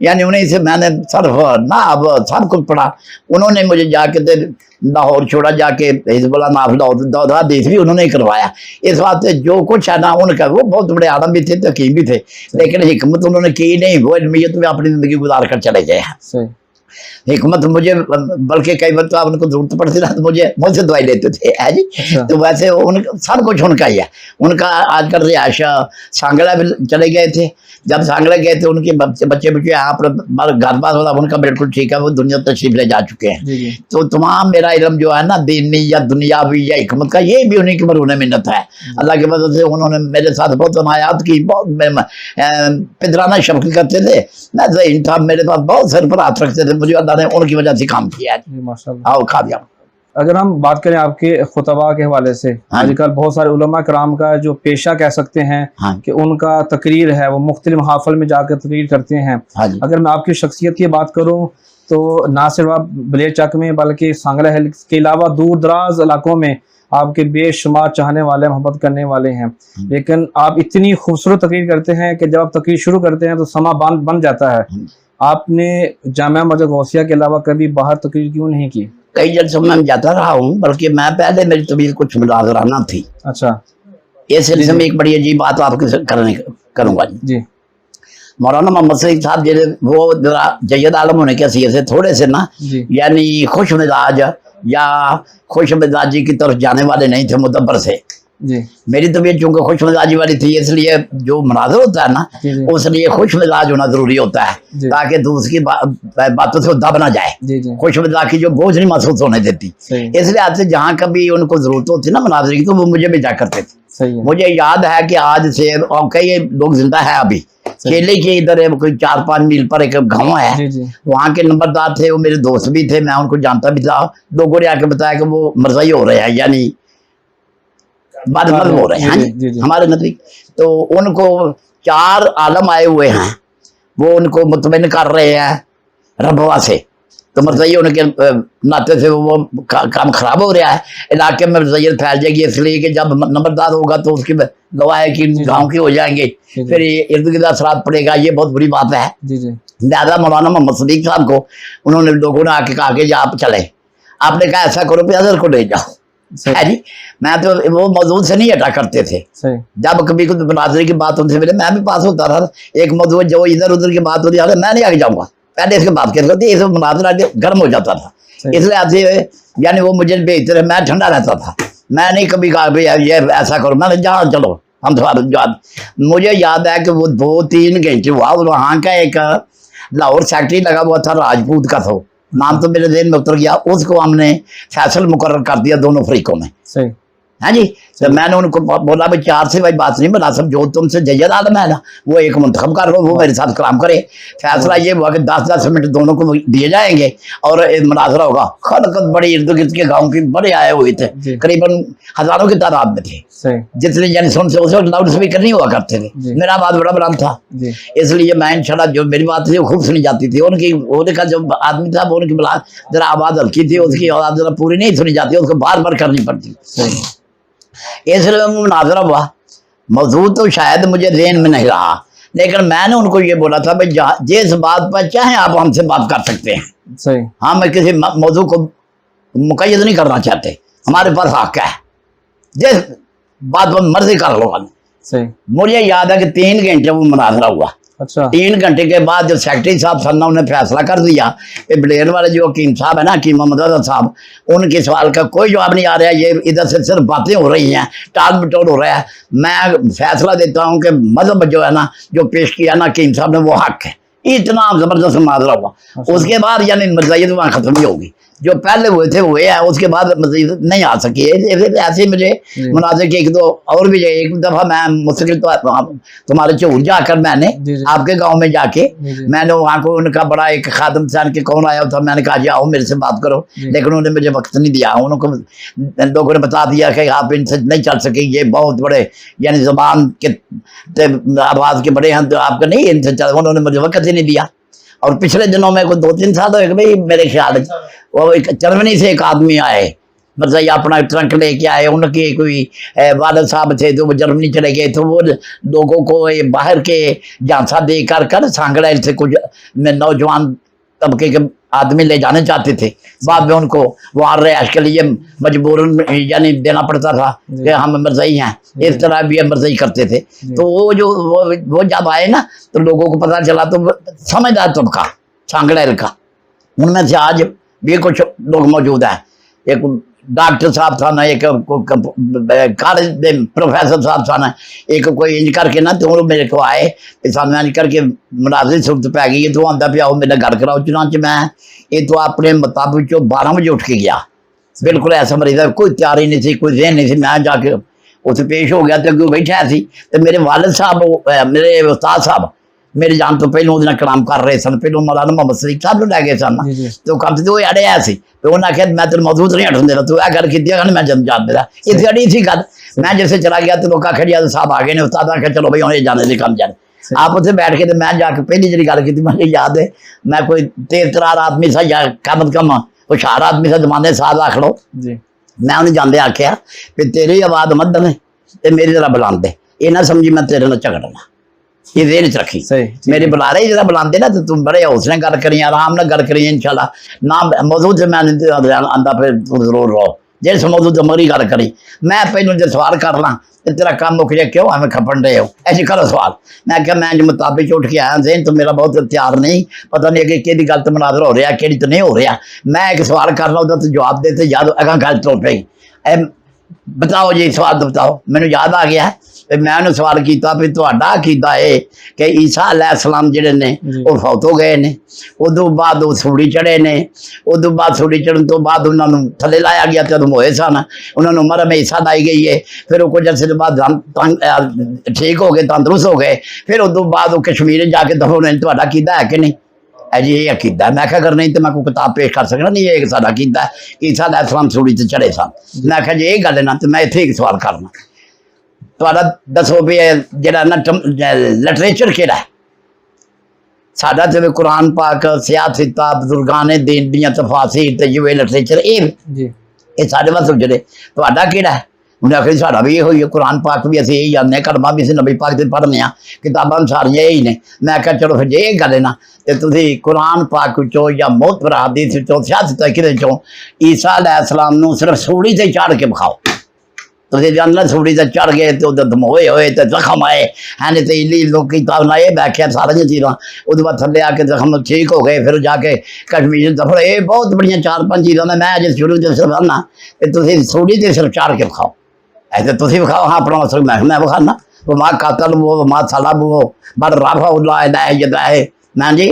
S2: यानी उन्हीं से मैंने सर्फ ना अब सब कुछ पढ़ा। उन्होंने मुझे जाके लाहौर छोड़ा, जाके हिजबुल्लाह नाफिला देश भी उन्होंने करवाया। इस बात से जो कुछ है ना उनका, वो बहुत बड़े आलम भी थे, तकीम भी थे, लेकिन हिकमत उन्होंने की नहीं, वो इल्मियत में अपनी ज़िंदगी गुजार कर चले गए हैं। हिकमत मुझे, बल्कि कई बार तो उनको जरूरत पड़ती ना तो मुझसे दवाई लेते थे है जी। तो वैसे सब कुछ उनका ही है। उनका आजकल रिहायश सांगड़ा भी चले गए थे, जब सांगड़ा गए थे उनके बच्चे यहाँ पर घर बार वाला उनका बिल्कुल ठीक है, वो दुनिया तशरीफ ले जा चुके हैं। तो तमाम मेरा इल्म जो है ना दीनी या दुनियावी या हिकमत का, ये भी उन्हीं की मरून मिन्नत है। अल्लाह की मदद से उन्होंने मेरे साथ बहुत अनायात की, बहुत पिदराना शफकत करते थे। मैं ज़हीन था, मेरे पास बहुत सर पर हाथ रखते थे, मुझे अल्लाह ने उनकी वजह से काम किया है।
S1: माशाअल्लाह।
S2: आओ खा दिया।
S1: अगर हम बात करें आपके खुतबा के हवाले से, आजकल बहुत सारे उलमा कराम का जो पेशा कह सकते हैं कि उनका तकरीर है, वो मुख्तलिफ महाफिल में जाकर तकरीर करते हैं। अगर मैं आपकी शख्सियत की बात करूं तो ना सिर्फ आप बलेर चक में बल्कि सांगला हिल के अलावा दूर दराज इलाकों में आपके बेशुमार चाहने वाले, मोहब्बत करने वाले हैं। लेकिन आप इतनी खूबसूरत तकरीर करते हैं कि जब आप तकरीर शुरू करते हैं तो समा बन जाता है। आपने जामिया मस्जिद गौसिया के अलावा कभी बाहर तकरीर क्यों नहीं की?
S2: कई जलसों में जाता रहा हूँ, बल्कि मैं पहले मेरी तबीयत कुछ मुलाजराना थी। अच्छा, इस सिलसिले में एक बड़ी अजीब बात आपके करूँगा जी। मौलाना मोहम्मद सईद साहब जी वो जय्यद आलम होने की हैसियत से थोड़े से ना यानी खुश मिजाज या खुश मिजाजी की तरफ जाने वाले नहीं थे, मुदब्बर से जी। मेरी तबीयत चूंकि खुश मिजाजी वाली थी, इसलिए जो मुनाज़र होता है ना उसलिए खुश मिजाज होना जरूरी होता है, ताकि दूसरी बातों से दब ना जाए। खुश मिजाज की जो बोझ नहीं महसूस होने देती, इसलिए आज से जहाँ कभी उनको जरूरत होती ना मुनाज़री की, तो वो मुझे भेजा करते थे। मुझे याद है कि आज से और कई लोग जिंदा है अभी, केले के इधर कोई 4-5 मील पर एक गाँव है, वहाँ के नंबरदार थे, वो मेरे दोस्त भी थे, मैं उनको जानता भी था। लोगों ने आके बताया कि वो मरज़ई हो रहे हैं, यानी बाद हो रहे हैं हमारे नजदीक। तो उनको 4 आलम आए हुए हैं, वो उनको मुतमईन कर रहे हैं रबवा से। तो मरज़ई उनके नाते से वो काम खराब हो रहा है, इलाके में मरज़इयत फैल जाएगी, इसलिए कि जब नंबरदार होगा तो उसकी गवाह है कि गाँव के हो जाएंगे, फिर इर्द गिर्द असरात पड़ेगा, ये बहुत बुरी बात है। लिहाजा मौलाना मोहम्मद सदीक साहब को उन्होंने लोगों ने आके कहा कि आप चले, आपने कहा ऐसा करो प्याजर को ले जाओ है जी। मैं तो वो मौजूद से नहीं हटा करते थे, जब कभी कुछ मुनाज़रे की बात उनसे मिले मैं भी पास होता था। एक मौजूद जो इधर उधर की बात होती है, मैं नहीं आगे जाऊंगा, पहले इसके बात कर सकती, इस मुनाज़रा गर्म हो जाता था, इसलिए आते यानी वो मुझे भेजते रहे, मैं ठंडा रहता था। मैं नहीं कभी कहा भैया ये ऐसा करो, मैंने जहाँ चलो हम याद। मुझे याद है कि वो 2-3 घंटे हुआ, वहाँ का एक लाहौर सेक्रेटरी लगा हुआ था, राजपूत का था, नाम तो मेरे ज़हन में उतर गया, उसको हमने फैसल मुकर्रर कर दिया दोनों फरीकों में है जी। तो मैंने उनको बोला भाई 4 से भाई बात नहीं बना, सब जो तुमसे जयदाद है ना वो एक मुंतखब कर लो, वो मेरे साथ कलाम करे। फैसला ये हुआ कि 10-10 मिनट दोनों को दिए जाएंगे और मुनाजरा होगा। खलकत बड़ी इर्द गिर्द के गाँव की बड़े आए हुए थे, करीबन हजारों की तादाद में थे, जितने जन सुन से उसे लाउड स्पीकर नहीं हुआ करते थे। मेरा बात बड़ा बुलंद था, इसलिए मैं इंशाल्लाह जो मेरी बात थी वो खूब सुनी जाती थी। उनका जो आदमी था वो उनकी बुला जरा आवाज़ हल्की थी, उसकी आवाज़ जरा पूरी नहीं सुनी जाती, उसको बार बार करनी पड़ती। इसलिए मुनाजरा हुआ, मौजूद तो शायद मुझे ज़हन में नहीं रहा, लेकिन मैंने उनको ये बोला था भाई जिस बात पर चाहे आप हमसे बात कर सकते हैं।
S1: सही।
S2: हाँ, मैं किसी मौजू को मुक़य्यद नहीं करना चाहते, हमारे पास हक़ है, जिस बात पर मर्जी कर लो।
S1: सही।
S2: मुझे याद है कि 3 घंटे वो मुनाजरा हुआ।
S1: अच्छा।
S2: 3 घंटे के बाद जब सेक्रेटरी साहब सर ने उन्हें फैसला कर दिया कि बलेर वाले जो हकीम साहब है ना, हकीम मोहम्मद अजहर साहब, उनके सवाल का कोई जवाब नहीं आ रहा है, ये इधर से सिर्फ बातें हो रही हैं, टाल मटोल हो रहा है, मैं फैसला देता हूँ कि मजहब जो है ना, जो पेश किया ना हकीम साहब ने, वो हक है। इतना ज़बरदस्त मुनाजरा हुआ। उसके बाद यानी मज़ीद वहाँ ख़त्म ही होगी, जो पहले हुए थे हुए हैं, उसके बाद मज़ीद नहीं आ सकी। ऐसे मुझे मुनाजरे के 1-2 और भी, एक दफ़ा मैं मुस्तकिल तुम्हारे चूर जाकर मैंने आपके गांव में जाके मैंने वहाँ को उनका बड़ा एक खादम सान के कौन आया था, मैंने कहा जी आओ मेरे से बात करो, लेकिन उन्होंने मुझे वक्त नहीं दिया। उनको लोगों ने बता दिया कि आप इनसे नहीं चल सके, ये बहुत बड़े यानी ज़बान के आवाज़ के बड़े हैं, तो आपका नहीं इनसे चल, उन्होंने मुझे वक्त ही नहीं दिया। और पिछले दिनों में कोई 2-3 साल हो गए भाई, मेरे ख्याल वो एक जर्मनी से एक आदमी आए, मतलब ये अपना ट्रंक लेके आए, उनके कोई वालिद साहब थे तो वो जर्मनी चले गए, तो वो लोगों को बाहर के झांसा दे कर सांगड़ा से कुछ नौजवान तबके के आदमी ले जाने चाहते थे। बाद में उनको वहाँ रिहाइश के लिए मजबूरन यानी देना पड़ता था कि हम मरज़ई हैं, इस तरह भी मरज़ई करते थे। तो वो जब आए ना तो लोगों को पता चला, तो समझदार तबका सांगड़ेर का, उनमें से आज भी कुछ लोग मौजूद हैं। एक डॉक्टर साहब था ना, एक कॉलेज प्रोफेसर साहब था ना, एक कोई इंज करके ना, तो मेरे को आए सामने इंज करके मुनाजिर सूरत पै गई, तो आंदा पिया मेरा घर कराओ। चुनाच मैं ये तो अपने मुताबिक 12 बजे उठ के गया, बिल्कुल ऐसा मरीज है, कोई तैयारी नहीं थी, कोई जहन नहीं थी। मैं जाके उसे पेश हो गया, तो अगे बैठा सी, तो मेरे वालिद साहब मेरे उस्ताद साहब मेरे जान तो पहलों उन्हें कलाम कर रहे सन, पहलों मौलाना मोहम्मद सदीक साहब लै गए सन, तो कम से अड़े आया सी, तो उन्हें आख्या मैं तेन मौजूद नहीं हटन देना, तू गल की मैं जन जान देना, इतनी अड़ी थी गल। मैं जैसे चला गया तो लोग आखिर जी साहब आ गए ने, उस्ताद आख्या चलो भाई हमें जाने से कम जाने। आप उत्थे बैठ के, तो मैं जाके पहली जी गल की, मुझे याद है मैं कोई तेज तरार आदमी सा या कम हुशार आदमी सा जमाने साथ आख लो, मैं उन्हें जाते आख्या भी तेरी आवाज़ मदन ते मेरी जरा बुलांदे, ये ना समझी मैं तेरे नाल झगड़ना, ये देर च रखी। मेरे बुला रहे जरा बुलाते ना, तो तुम बड़े हौसले गल करी, आराम न गल करी, इंशाल्लाह ना मौजूद से मैं आंदा, फिर जरूर रहो जिस मौजूद मगरी गल करी। मैं पहले जो सवाल कर ला तो तेरा काम मुक जाए, क्यों हमें खपन रहे हो, ऐसे करो सवाल। मैं क्या मैं जो मुताबिक उठ के आया जहन तो मेरा बहुत तैयार नहीं, पता नहीं अगे कि गल तो मुनाजरा हो रहा, कि तो नहीं हो रहा। मैं एक सवाल कर ला, तो जवाब देते याद अगर गल तो पई, बताओ जी सवाल बताओ। मैंने याद आ गया मैं उन्हें सवाल किया भी तुहाडा अकीदा है कि ईसा अलैहिस्सलाम जिहड़े ने वो फौत हो गए ने, उदों बाद वो सूली चढ़े ने, उदों बाद सूली चढ़न तो बाद उन्होंने थले लाया गया जब होए सन, उन्होंने मरम ईसा लाई गई है, फिर वो कुछ अर्से बाद ठीक हो गए, तंदरुस्त हो गए, फिर उदों बाद वो कश्मीर जाके दफन। तुहाडा अकीदा है कि नहीं? जी ये अकीदा। मैं क्या करना तो मैं कोई किताब पेश कर सकना नहीं, ये साडा अकीदा है कि ईसा अलैहिस्सलाम सूली ते चढ़े सन। मैं क्या जी ये गल है ना, तो मैं इत्थे एक सवाल करना, तुहाडा दसो भी जिहड़ा ना लिटरेचर किहड़ा है साडा, ते कुरान पाक, सियासता, बुजुर्गाने दीन दियां तफासीर ते ये लिटरेचर ये साडे वास्ते उजड़े, तुहाडा किहड़ा है? उन्हें आखिर साडा भी यही है, कुरान पाक भी असीं यही आने, कलमा भी असीं नबी पाक से पढ़ने, किताबां सारियां यही ने। मैं क्या चलो फिर ये गल है ना, तो तुसीं कुरान पाक चो या मोहतबर हदीस चो सियासत किहदे चो ईसा अलैहिस्सलाम नूं सिर्फ सूली ते चढ़ के विखाओ। तुसीं जानना सूली ते चढ़ गए तो उधर धमोए होए तो जख्म आए हैं तो इली लोग ना ये व्याख्या सारियां चीज़ां, उस बाद थले आके जख्म ठीक हो गए, फिर जाके कश्मीर दफड़, ये बहुत बड़ियां 4-5 चीज़ां ने। मैं अजे शुरू से सिर्फ आना कि तुसीं सूली ते सिर्फ चढ़ के विखाओ, ऐसे तुसीं विखाओ। हाँ अपना मसल मैं विखाना, वो माँ कातल वो माँ सलाब वो बड़ राफा उल्ला है। मैं जी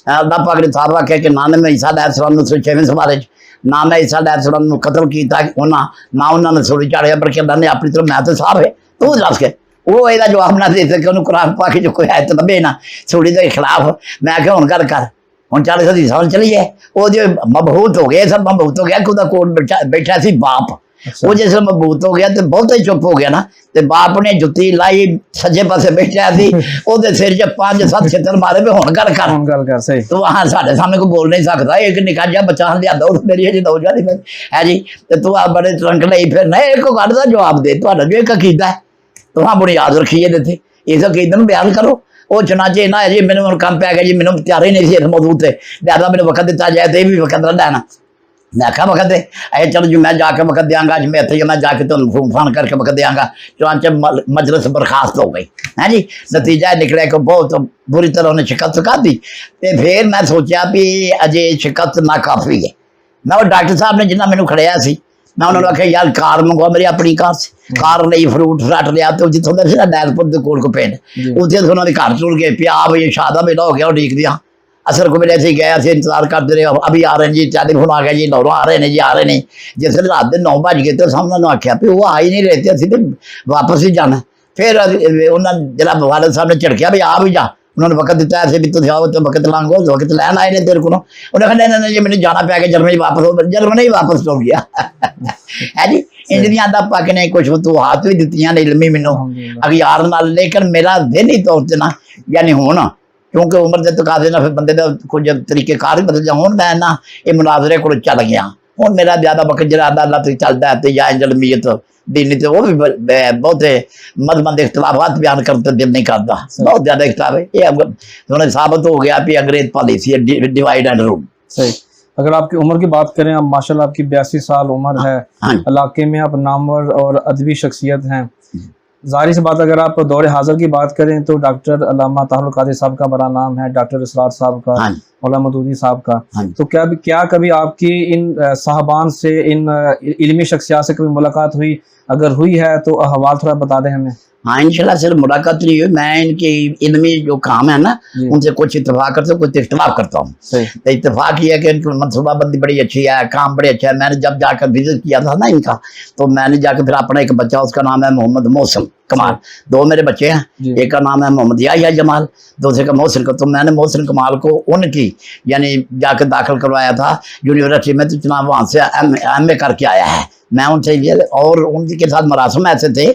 S2: अल्लाह पाक ने साफ आख्या कि नाने में ईसा अलैहिस्सलाम नूं 6वें सवारे ना मैं इसा लै थोड़ा कतल किया ना उन्होंने थोड़ी चाड़िया पर कहना ने अपनी तरफ मैं तो साफ है तू दस के वो यदा जवाब ना दे सके उन्होंने कुरान पा के जो कोई आयत लभे ना थोड़ी के खिलाफ मैं क्या हूँ गल कर हूँ 40 हदीस चली है वो जो मबहूत हो गया सब मबहूत हो गया कि उसका कोल बैठा सी बाप वो जिस मबहूत हो गया तो बहुत ही चुप हो गया ना ते बाप ने जुत्ती लाई सज्जे पासे बैठा सी ओदे सिर च 5-7 छितर मारे भी हुण गल कर
S1: सही
S2: तो वहाँ साढ़े सामने को बोल नहीं सकता एक निका जिहा बच्चा लिया दो मेरी अजे दो जाती है जी तो तू आप बड़े ट्रंक लाई फिर नहीं एक गल का जवाब दे तुहाडा जो एक अकीदा है तो हाँ बड़ी याद रखिए देते इस अकीदे नूं बयान करो वो चनाचे ना जी मैंने हुण काम पै गया जी मैंने तैयार ही नहीं सी इस मौजूद से लिहाजा मैंने वक्त दिता जाए तो ये भी वक्त ना लेना मैं आखा वक्त दे अरे चलो जी मैं जाके वक्त देंगा जी मैं इतने मैं जाके तुम फोन फान करके वक्त देंगा चुनाच मजलिस बर्खास्त हो गई है जी नतीजा निकलिया कि बहुत बुरी तरह उन्हें शिकस्त खाधी तो फिर मैं सोचा भी अजे शिकस्त ना काफ़ी है मैं वो डॉक्टर साहब ने जिन्ना मैंने खड़िया सी मैं उन्होंने आख्या यार कार मंगवा मेरी अपनी कार से कार नहीं फ्रूट फ्राट लिया तो जितों से ना डैलपुर के कोल को पिंड उत्थे उन्होंने घर चुल गए पिया भाई शादा बेटा हो गया उड़ीक दिया असर को मिले गए असं इंतजार करते रहे अभी आ रहे हैं जी टेलीफोन आ गया जी नौरों आ रहे हैं जी आ रहे हैं जिस रात के 9 बज गए तो सामने आख्या भी वो आ ही नहीं रहे थे असं तो वापस ही जाना फिर उन्होंने जरा वाले साहब ने झड़किया भी आ भी जा उन्होंने वक्त दिता ऐसे भी तुम आओ तो वक्त लांगो वक्त लैन आए ने तेरे को उन्हें कहना नहीं जी मैंने जाना पै गया जर्मनी वापस हो जर्मनी ही वापस हो गया है जी इंजनिया का पक ने कुछ तू हाथ भी दित्तियां ने इलमी मैनू अखियार नाल लेकिन मेरा दिनी तौर पर ना यानी हुण क्योंकि उम्र के तकाजे ना फिर बंदे का कुछ तरीके कार ही बदल जा हूँ मैं ना ये मुनाजरे को चल गया हूँ मेरा ज्यादा वक्त जरा अल्लाह तो चलता है तो या जलमीयत दीनी तो वो भी बहुत मजमंद इख्तलाफात बयान करते दिल नहीं करता बहुत ज्यादा इख्तलाफ है ये उन्हें साबित हो गया कि अंग्रेज पॉलिसी है डिवाइड एंड रूल
S1: सही। अगर आपकी उम्र की बात करें अब माशाल्लाह आपकी 82 साल उम्र है इलाके में आप नामवर और अदबी शख्सियत हैं ज़ाहिर सी बात अगर आप दौरे हाजिर की बात करें तो डॉक्टर अल्लामा ताहिरुल कादरी साहब का बड़ा नाम है डॉक्टर इसरार साहब का मौलाना मदूदी साहब का तो क्या कभी आपकी इन साहबान से इन इल्मी शख्सियात से कभी मुलाकात हुई अगर हुई है तो अहवाल थोड़ा बता दें हमें।
S2: हाँ इंशाल्लाह सिर्फ मुलाकात नहीं हुई मैं इनके इल्मी जो काम है ना उनसे कुछ इत्तेफाक करता हूँ कुछ इख्तिलाफ करता हूँ तो इत्तेफाक ये है कि इनकी मनसूबाबंदी बड़ी अच्छी है काम बड़े अच्छा है। मैंने जब जाकर विजिट किया था ना इनका तो मैंने जाकर फिर अपना एक बच्चा उसका नाम है मोहम्मद मोहसिन कमाल 2 मेरे बच्चे हैं एक का नाम है मोहम्मद याहिया जमाल दूसरे का मोहसिन का तो मैंने मोहसिन कमाल को उनकी यानी जाकर दाखिल करवाया था यूनिवर्सिटी में तो चुनाव वहाँ से MA करके आया है मैं उनसे और उनके साथ मरासम ऐसे थे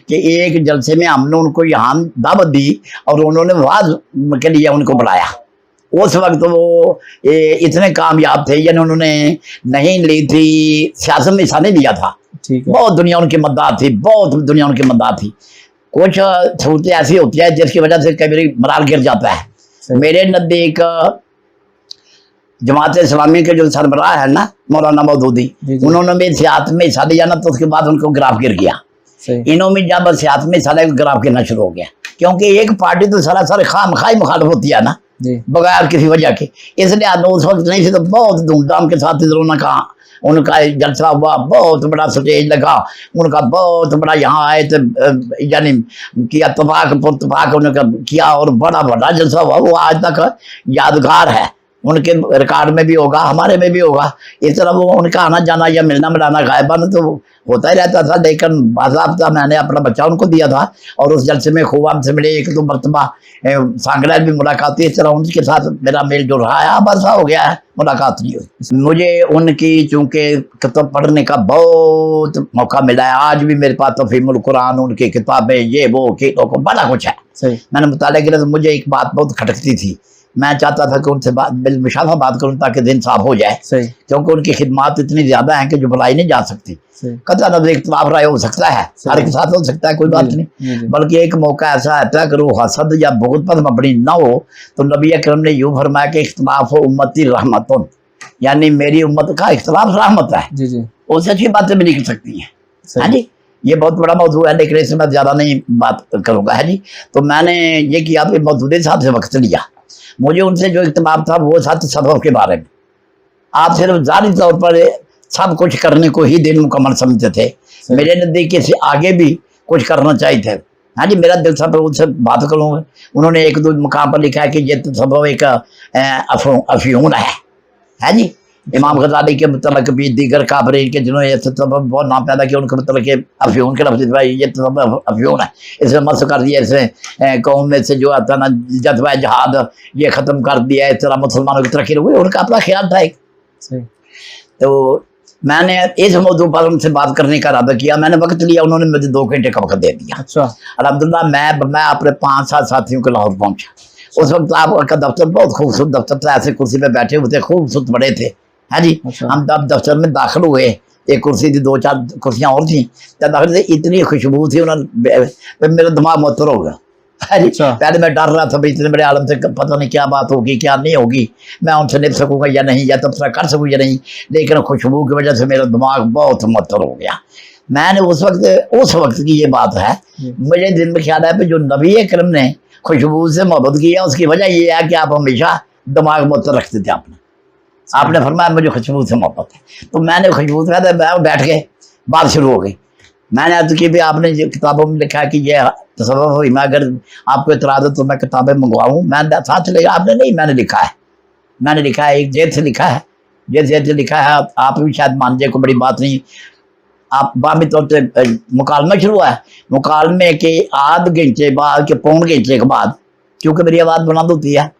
S2: कि एक जलसे में हमने उनको यहाँ दावत दी और उन्होंने वाज के लिए उनको बुलाया उस वक्त वो इतने कामयाब थे यानी उन्होंने नहीं ली थी सियासत में हिस्सा नहीं लिया था बहुत दुनिया उनकी मदद थी बहुत दुनिया उनकी मदद थी कुछ सूरतें ऐसी होती है जिसकी वजह से कभी मराल गिर जाता है। मेरे नज़दीक जमात इस्लामी के जो सरबराह है ना मौलाना मौदूदी उन्होंने भी सियासत में हिस्सा लिया ना तो उसके बाद उनको ग्राफ गिर गया इन्होंने जब सियासत में हिस्सा लिया ग्राफ गिरना शुरू हो गया क्योंकि एक पार्टी तो सरासर खामखाई मुखालफ होती है ना बगैर किसी वजह के इसलिए उस वक्त नहीं थे तो बहुत धूमधाम के साथ इधर कहा उनका जलसा हुआ बहुत बड़ा स्टेज लगा उनका बहुत बड़ा यहाँ आए तो यानी किया तफाक उनका किया और बड़ा बड़ा जलसा हुआ वो आज तक यादगार है उनके रिकॉर्ड में भी होगा हमारे में भी होगा इस तरह वो उनका आना जाना या मिलना मिलाना गायबान तो होता ही रहता था लेकिन बाज़ाब्ता मैंने अपना बच्चा उनको दिया था और उस जलसे में खूब हमसे मिले 1-2 मरतबा सांगला भी मुलाकात हुई इस तरह उनके साथ मेरा मेल जो रहा है बस हो गया है मुलाकात नहीं हुई। मुझे उनकी चूँकि किताब पढ़ने का बहुत मौका मिला है आज भी मेरे पास तफहीमुल कुरान उनकी किताबें ये वो बड़ा कुछ है मैंने मुताले के लिए तो मुझे एक बात बहुत खटकती थी मैं चाहता था कि उनसे बिलमुशाफा बात करूं ताकि दिन साफ हो जाए क्योंकि उनकी खिदमत इतनी ज्यादा है कि जो बुलाई नहीं जा सकती कतई नजर इख्तिलाफ राय हो सकता है हर के साथ हो सकता है कोई बात नहीं बल्कि एक मौका ऐसा आता है अगर वो हसद या बहुत पर मबनी ना हो तो नबी अकरम ने यूं फरमाया कि इख्तिलाफ उम्मती रहमतुन यानी मेरी उम्मत का इख्तिलाफ रहमत है उससे अच्छी बातें भी निकल सकती हैं। हाँ जी ये बहुत बड़ा मौजूद है लेकिन इसमें ज़्यादा नहीं बात करूँगा है जी। तो मैंने ये किया कि मौजूद साहब से वक्त लिया मुझे उनसे जो इख्तिलाफ था वो था सबब के बारे में आप सिर्फ ज़ाहिरी तौर पर सब कुछ करने को ही दिन मुकम्मल समझते थे मेरे नज़दीक से आगे भी कुछ करना चाहिए थे। हाँ जी मेरा दिल सब उनसे बात करूँगा उन्होंने 1-2 मकाम पर लिखा है कि ये तो सबब एक अफ्यून है जी इमाम गजाली के मतलब भी दीगर काबरे के जिन्होंने ये तसव्वुफ बहुत नाम पैदा किया, उनके मतलब के अफ्यून के लफ्ज़ भाई ये तसव्वुफ अफ्यून है, इसने मस कर दिया, इसने कौम में से जो आता ना जज्बा जहाद ये ख़त्म कर दिया, इस तरह मुसलमानों की तरक्की हुई, उनका अपना ख्याल था एक। तो मैंने इस मौजूद पर उनसे बात करने का इरादा किया, मैंने वक्त लिया, उन्होंने मुझे 2 घंटे का वक्त दे दिया।
S1: अच्छा।
S2: अल्हम्दुलिल्लाह मैं अपने 5-7 साथियों के लाहौर पहुंचा। उस वक्त आपका दफ्तर बहुत खूबसूरत दफ्तर था, ऐसे कुर्सी पे बैठे हुए थे, खूबसूरत बड़े थे। हाँ जी।
S1: अच्छा।
S2: हम तब दफ्तर में दाखिल हुए, एक कुर्सी थी, 2-4 कुर्सियाँ और थी, तब दाखिल थे, इतनी खुशबू थी, उन्होंने मेरा दिमाग मुअत्तर हो गया।
S1: अच्छा।
S2: पहले मैं डर रहा था भाई इतने बड़े आलम से पता नहीं क्या बात होगी क्या नहीं होगी, मैं उनसे निभ सकूंगा या नहीं, या तबसरा कर सकूँ या नहीं, लेकिन खुशबू की वजह से मेरा दिमाग बहुत मुअत्तर हो गया। मैंने उस वक्त की ये बात है, मुझे दिन में ख्याल है जो नबी करम ने खुशबू से मोहब्बत किया, उसकी वजह ये है कि आप हमेशा दिमाग मुअत्तर रखते थे। आपने फरमाया मुझे खुशबू से मोहब्बत है, तो मैंने खुशबू से बैठ के बात शुरू हो गई। मैंने अर्ज की भी आपने जो किताबों में लिखा है कि ये तसव्वुफ हुई, मैं अगर आपको इतराज़ हो तो मैं किताबें मंगवाऊँ, मैं साथ चलेगा। आपने नहीं, मैंने लिखा है एक जेद से लिखा है, जेद से लिखा है, आप भी शायद मान जाए, कोई बड़ी बात नहीं। आप बाबी तौर पर मुकालमा शुरू है, मुकालमे के आध घंटे बाद के पौन घंटे के बाद, क्योंकि मेरी आवाज़ बुलंद होती है,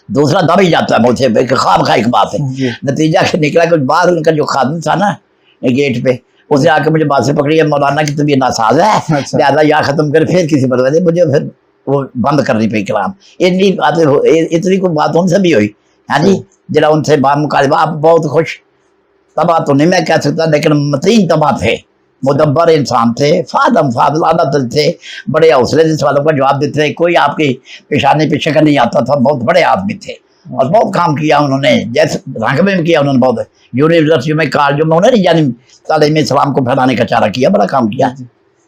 S2: दूसरा दब ही जाता है मुझे, ख्वाब खा एक बात है। नतीजा निकला कि बाहर उनका जो खादिम था ना गेट पे, उसने आके मुझे बात से पकड़ी है, मौलाना की तबीयत नासाज है, लिहाजा यहाँ ख़त्म कर, फिर किसी पर वजह मुझे फिर वो बंद करनी पड़ी कलाम। इतनी बातें इतनी कोई बात उनसे भी हुई। हाँ जी, जरा उनसे बात मुकालबा, आप बहुत खुश तबाह तो नहीं मैं कह सकता, लेकिन मतीन तबाह थे, मुदब्बर इंसान थे, फादल थे, बड़े हौसले से सवालों का जवाब देते थे, कोई आपकी पेशानी पे शक्ल नहीं आता था, बहुत बड़े आदमी थे और बहुत काम किया उन्होंने, जैसे रंग में किया उन्होंने, बहुत यूनिवर्सिटी में कॉलेजों में उन्होंने यानी तालीम इस्लाम को फैलाने का चारा किया, बड़ा काम किया।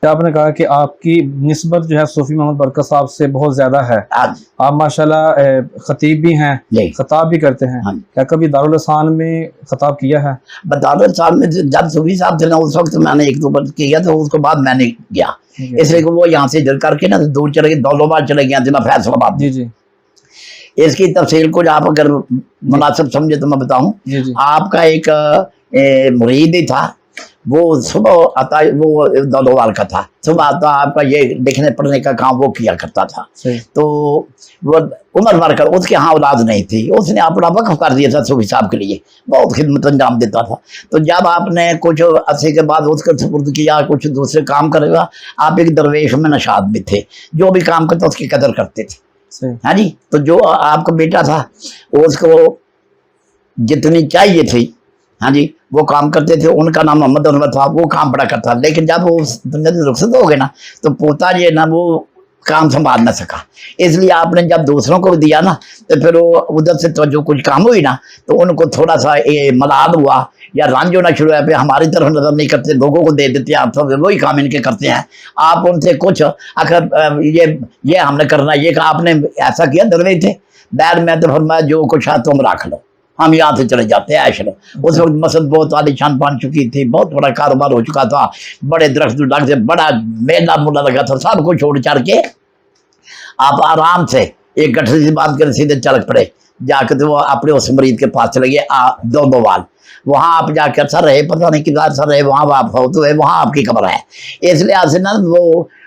S1: आपने कहा कि आपकी निस्बत जो है सूफी मोहम्मद बरकत साहब से बहुत ज़्यादा है, आप माशाल्लाह खतीब भी हैं, खताब भी करते हैं, क्या कभी दारुल अहसान में खताब किया है? दारुल अहसान में जब सूफी साहब थे ना, उस वक्त मैंने 1-2 बार किया, तो उसके बाद मैंने गया, इसलिए वो यहाँ से जल करके ना दूर चले गए, दौलताबाद चले गए, जिला फैसलाबाद। जी जी। इसकी तफसील को आप अगर मुनासिब समझे तो मैं बताऊँ, आपका एक मुरीद ही था, वो सुबह आता, वो दौलतवाल का था, सुबह आता, आपका ये लिखने पढ़ने का काम वो किया करता था। तो वो उम्र भर कर उसके यहाँ औलाद नहीं थी, उसने अपना वक्फ कर दिया था सूफी साहब के लिए, बहुत खिदमत अंजाम देता था। तो जब आपने कुछ अरसे के बाद उसका सुपुर्द किया, कुछ दूसरे काम करेगा, आप एक दरवेश में नशाद भी थे, जो भी काम करता उसकी कदर करते थे। हाँ जी। तो जो आपका बेटा था उसको जितनी चाहिए थी, हाँ जी, वो काम करते थे, उनका नाम मोहम्मद अनवर था, वो काम बड़ा करता, लेकिन जब वो दुनिया से रुखसत हो गए ना, तो पोता ये ना वो काम संभाल ना सका, इसलिए आपने जब दूसरों को दिया ना, तो फिर वो उधर से तो जो कुछ काम हुई ना, तो उनको थोड़ा सा मलाल हुआ या रंज होना शुरू है, हमारी तरफ नजर नहीं करते, लोगों को दे देते हैं, आप सब वही काम इनके करते हैं, आप उनसे कुछ आखिर ये हमने करना, ये कहा आपने ऐसा किया, दरवे थे बैर में, तो फरमाया जो कुछ है तुम रख लो, हम यहाँ से चले जाते हैं ऐशलो। उस वक्त मस्जिद बहुत आलीशान बन चुकी थी, बहुत बड़ा कारोबार हो चुका था, बड़े दरख्त लग से बड़ा मेला मुला लगा था, सब कुछ छोड़ छाड़ के आप आराम से एक गठरी से बात कर सीधे चलक पड़े, जाकर तो वो अपने उस मरीज के पास चले गए दौलतवाल, वहाँ आप जाकर सर रहे, पता नहीं कितना सर रहे, वहाँ आप हो तो है, वहाँ आपकी कब्र है, इसलिए आज से ना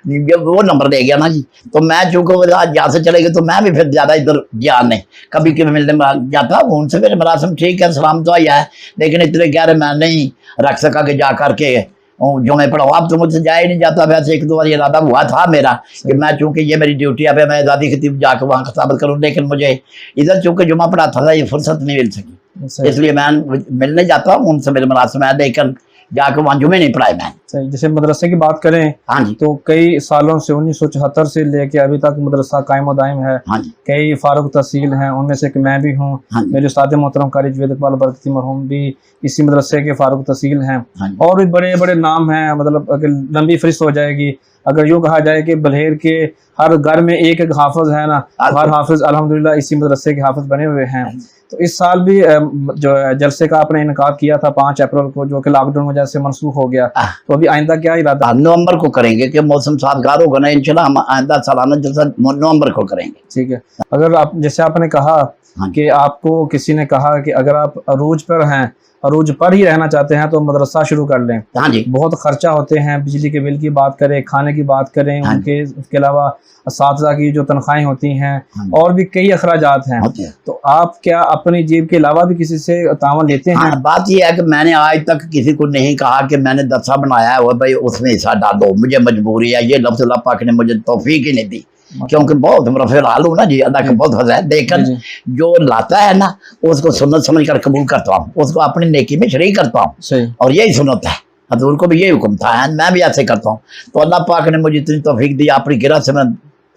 S1: जब वो नंबर ले गया ना जी, तो मैं चूँकि यहाँ से चले गए, तो मैं भी फिर ज़्यादा इधर गया नहीं, कभी कभी मिलने में जाता, उनसे मेरे मरासम ठीक है, सलाम तो आया है, लेकिन इतने गहरे मैं नहीं रख सका कि जा करके जो मैं पढ़ाऊँ। अब तो मुझसे जाया ही नहीं जाता, वैसे 1-2 बार इरादा हुआ था मेरा कि मैं चूँकि ये मेरी ड्यूटी है, मैं आज़ादी खतीब जाकर वहाँ खिताबत करूँ, लेकिन मुझे इधर चूँकि जुमा पढ़ाता था, ये फुर्सत नहीं मिल सकी, इसलिए मैं मिलने जाता हूँ, उनसे मेरे मरासम है, लेकिन जाकर वहाँ जुमे नहीं पढ़ाए मैं। सही। जैसे मदरसे की बात करें, हाँ जी, तो कई सालों से 1974 से लेके अभी तक मदरसा कायम दायम है, हाँ जी, कई फारूक तहसील हैं, उनमें से कि मैं भी हूँ, हाँ, मेरे उस्ताद मोहतरम कारी जुवैद इकबाल बरकती मरहूम भी इसी मदरसे के फारूक तहसील हैं, हाँ, और भी बड़े बड़े नाम हैं, मतलब अगर लंबी फहरिस्त हो जाएगी, अगर यूँ कहा जाए कि बल्हेर के हर घर में एक हाफिज है ना, हर हाफिज अल्हम्दुलिल्लाह इसी मदरसे के हाफिज बने हुए हैं। تو اس سال بھی جو جلسے کا آپ نے انعقاد کیا تھا 5 اپریل کو، جو کہ لاک ڈاؤن وجہ سے منسوخ ہو گیا، تو ابھی آئندہ کیا ارادہ؟
S2: نومبر کو کریں گے کہ موسم سازگار ہوگا نا انشاءاللہ، ہم آئندہ سالانہ جلسہ نومبر کو کریں گے.
S1: ٹھیک ہے. اگر آپ جیسے آپ نے کہا کہ آپ کو کسی نے کہا کہ اگر آپ عروج پر ہیں، عروج پر ہی رہنا چاہتے ہیں تو مدرسہ شروع کر لیں.
S2: ہاں جی.
S1: بہت خرچہ ہوتے ہیں، بجلی کے بل کی بات کریں، کھانے کی بات کریں، ان کے اس کے علاوہ اساتذہ کی جو تنخواہیں ہوتی ہیں اور بھی کئی اخراجات ہیں. تو آپ کیا اپنی جیب کے علاوہ بھی کسی سے تعاون لیتے ہیں؟
S2: بات یہ ہے کہ میں نے آج تک کسی کو نہیں کہا کہ میں نے درسہ بنایا ہے وہ بھائی اس میں حصہ ڈالو، مجھے مجبوری ہے. یہ لفظ اللہ پاک نے مجھے توفیق ہی نہیں دی، کیونکہ بہت رفیع الحال ہوں نا جی، اللہ کا بہت فضل ہے. لیکن جو لاتا ہے نا اس کو سنت سمجھ کر قبول کرتا ہوں، اس کو اپنی نیکی میں شریک کرتا ہوں، اور یہی سنت ہے. حضور کو بھی یہی حکم تھا، میں بھی ایسے کرتا ہوں. تو اللہ پاک نے مجھے اتنی توفیق دی، اپنی گرہ سے میں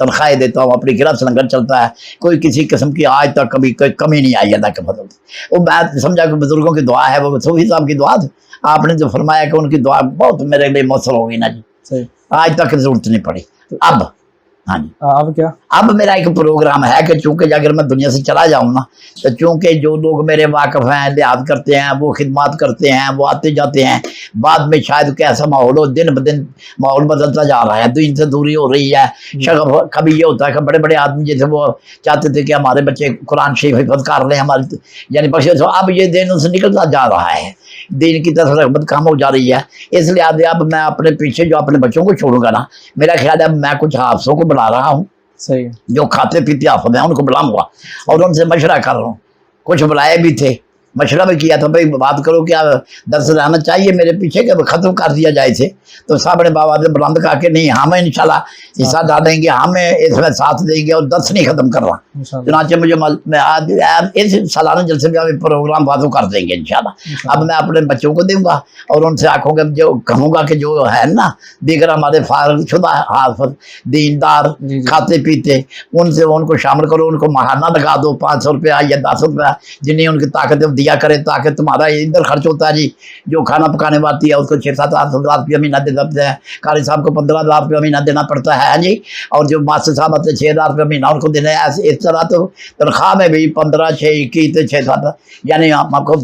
S2: تنخواہیں دیتا ہوں، اپنی گرہ سے لنگر چلتا ہے. کوئی کسی قسم کی آج تک کبھی کوئی کمی نہیں آئی اللہ کے فضل سے. وہ میں سمجھا کہ بزرگوں کی دعا ہے، وہ صوفی صاحب کی دعا تھی. آپ نے جو فرمایا کہ ان کی دعا بہت میرے لیے مؤثر ہوگی نا جی، آج تک ضرورت نہیں پڑی. اب ہاں جی،
S1: اب کیا؟
S2: اب میرا ایک پروگرام ہے کہ چونکہ اگر میں دنیا سے چلا جاؤں نا تو چونکہ جو لوگ میرے واقف ہیں، لحاظ کرتے ہیں، وہ خدمات کرتے ہیں، وہ آتے جاتے ہیں، بعد میں شاید کہ ایسا ماحول ہو، دن بدن ماحول بدلتا جا رہا ہے، دین سے دوری ہو رہی ہے. شغف کبھی یہ ہوتا ہے کہ بڑے بڑے آدمی جیسے وہ چاہتے تھے کہ ہمارے بچے قرآن شریف حفظ کر لیں، ہمارے یعنی بخشے. اب یہ دین ان سے نکلتا جا رہا ہے، دین کی طرف رغبت کم ہو جا رہی ہے. اس لیے اب میں اپنے پیچھے جو اپنے بچوں کو چھوڑوں گا نا، میرا خیال ہے میں کچھ حافظوں کو بلا رہا ہوں،
S1: صحیح،
S2: جو کھاتے پیتے حافظ ہیں ان کو بلاؤں گا اور ان سے مشورہ کر رہا ہوں. کچھ بلائے بھی تھے، مشورہ بھی کیا تھا، بھائی بات کرو کیا درس رہنا چاہیے میرے پیچھے کہ ختم کر دیا جائے تھے. تو صاحب نے بابا نے بلند کہا کہ نہیں، ہم انشاءاللہ حصہ ڈالیں گے، ہمیں اس میں ساتھ دیں گے اور درس نہیں ختم کر رہا. چنانچہ مجھے میں آج اس سالانہ جلسے میں ہمیں پروگرام بازو کر دیں گے انشاءاللہ. اب میں اپنے بچوں کو دوں گا اور ان سے آنکھوں کے جو کہوں گا کہ جو ہے نا دیگر ہمارے فارغ شدہ حافظ دیندار کھاتے پیتے، ان سے ان کو شامل کرو، ان کو ماہانہ لگا دو 500 روپیہ یا 10 روپیہ جنہیں ان کی طاقت دیا کرے، تاکہ تمہارا ادھر خرچ ہوتا ہے جی. جو کھانا پکانے والی ہے اس کو 6-7 ہزار روپیہ مہینہ دیتا ہے، قاری صاحب کو 15,000 روپیہ مہینہ دینا پڑتا ہے جی، اور جو ماسٹر صاحب آتے 6,000 روپیہ مہینہ ان کو دینا ہے. اس طرح تو تنخواہ میں بھی 15 6 21 6 یعنی آپ کو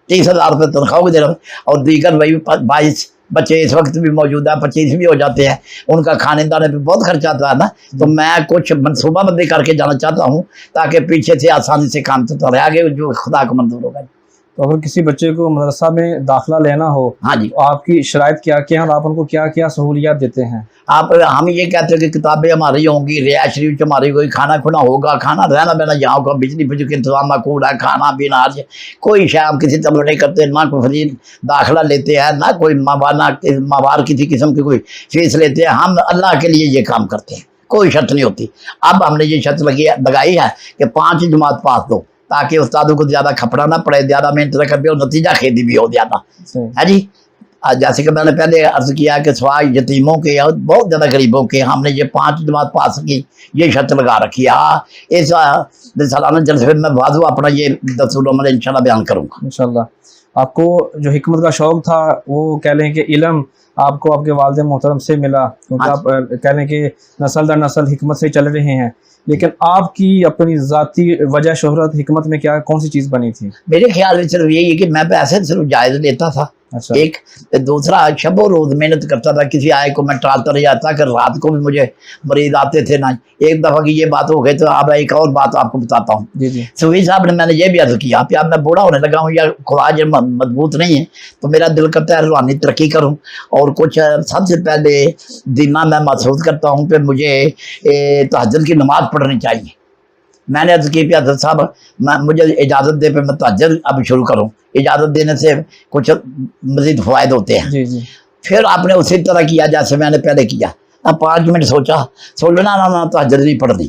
S2: 30,000 روپے تنخواہ کو دینا، اور دیگر وہی 22 بچے اس وقت بھی موجود ہے، 25 بھی ہو جاتے ہیں، ان کا کھانے دانے پہ بہت خرچ آتا ہے نا. تو میں کچھ منصوبہ بندی کر کے جانا چاہتا ہوں تاکہ پیچھے سے آسانی سے کام چلتا رہے، آگے جو خدا کو منظور ہوگا.
S1: تو اگر کسی بچے کو مدرسہ میں داخلہ لینا ہو،
S2: ہاں جی،
S1: تو آپ کی شرائط کیا کیا ہیں اور آپ ان کو کیا کیا سہولیات دیتے ہیں؟
S2: ہم یہ کہتے ہیں کہ کتابیں ہماری ہوں گی، رہائش شریف ہماری ہوگی، کھانا کھونا ہوگا، کھانا رہنا بہنا یہاں ہوگا، بجلی کے انتظام معقول ہے، کھانا پینا ہر کوئی شے ہم کسی طرح نہیں کرتے، نہ کوئی فری داخلہ لیتے ہیں، نہ کوئی موار کسی قسم کی کوئی فیس لیتے ہیں. ہم اللہ کے لیے یہ کام کرتے ہیں، کوئی شرط نہیں ہوتی. اب ہم نے یہ شرط لگائی ہے کہ 5 جماعت پاس دو تاکہ استادوں کو زیادہ کھپڑا نہ پڑے، زیادہ محنت نہ کرے اور نتیجہ خیزی بھی ہو زیادہ ہے جی. جیسے کہ میں نے پہلے عرض کیا کہ سوائے یتیموں کے اور بہت زیادہ غریبوں کے ہم نے یہ 5 جماعت پاس کی، یہ شرط لگا رکھی ہے. اس سالانہ جلسے میں واضح اپنا یہ دستور عمل انشاءاللہ بیان کروں گا
S1: انشاءاللہ. آپ کو جو حکمت کا شوق تھا وہ کہہ لیں کہ علم آپ کو آپ کے والد محترم سے ملا، کیونکہ آپ کہہ لیں کہ نسل در نسل حکمت سے چل رہے ہیں، لیکن آپ کی اپنی ذاتی وجہ شہرت حکمت میں کیا کون سی چیز بنی تھی؟
S2: میرے خیال میں صرف یہی ہے کہ میں پیسے صرف جائز لیتا تھا، ایک دوسرا شب و روز محنت کرتا تھا. کسی آئے کو میں ٹالتا رہ جاتا کہ رات کو بھی مجھے مریض آتے تھے نا. ایک دفعہ کی یہ بات ہو گئی تو اب ایک اور بات آپ کو بتاتا ہوں. صوفی صاحب نے میں نے یہ بھی عرض کیا کہ اب میں بوڑھا ہونے لگا ہوں یا خواج مضبوط نہیں ہے، تو میرا دل کرتا ہے روحانی ترقی کروں اور کچھ سب سے پہلے دینا میں محسوس کرتا ہوں کہ مجھے تہجد کی نماز پڑھنی چاہیے. میں نے عرض کی کہ حضرت صاحب مجھے اجازت دے پہ میں تہجد اب شروع کروں. اجازت دینے سے کچھ مزید فوائد ہوتے ہیں. پھر آپ نے اسی طرح کیا جیسے میں نے پہلے کیا. 5 منٹ سوچنا نہ تہجد نہیں پڑھنی.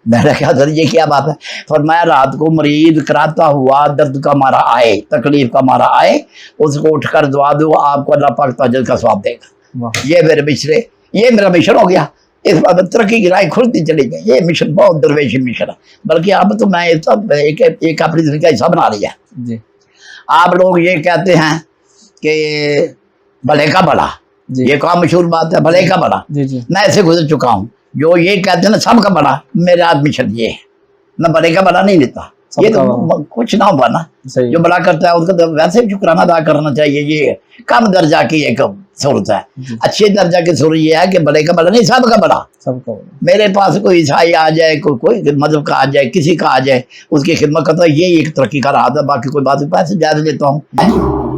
S2: میں نے کہا سر یہ کیا بات ہے؟ فرمایا رات کو مریض کراتا ہوا درد کا مارا آئے، تکلیف کا مارا آئے، اس کو اٹھ کر دعا دو، آپ کو اللہ پاک تہجد کا ثواب دے گا. یہ میرا مشن ہو گیا. اس بات ترقی کی رائے کھلتی چلی گئی. یہ مشن بہت درویشی مشن ہے، بلکہ اب تو میں ایک اپنی زندگی کا حصہ بنا لیا. آپ لوگ یہ کہتے ہیں کہ بھلے کا بھلا، یہ کام مشہور بات ہے، بھلے کا بھلا. میں ایسے گزر چکا ہوں. جو یہ کہتے ہیں نا سب کا بھلا، میرا مشن یہ ہے، میں بھلے کا بھلا نہیں لیتا، ये
S1: सबका
S2: तो कुछ ना हुआ ना।
S1: सही
S2: जो बड़ा करता है उसका तो वैसे भी शुक्राना अदा करना चाहिए। ये कम दर्जा की एक सूरत है।
S1: जी,
S2: अच्छे दर्जा की सूरत ये है कि बड़े का बड़ा नहीं, सबका बड़ा।
S1: सबका
S2: मेरे पास कोई ईसाई आ जाए, कोई मजहब का आ जाए, किसी का आ जाए, उसकी खिदमत करता है, यही एक तरक्की का राह है। बाकी कोई बात नहीं। पैसे ज्यादा देता हूँ,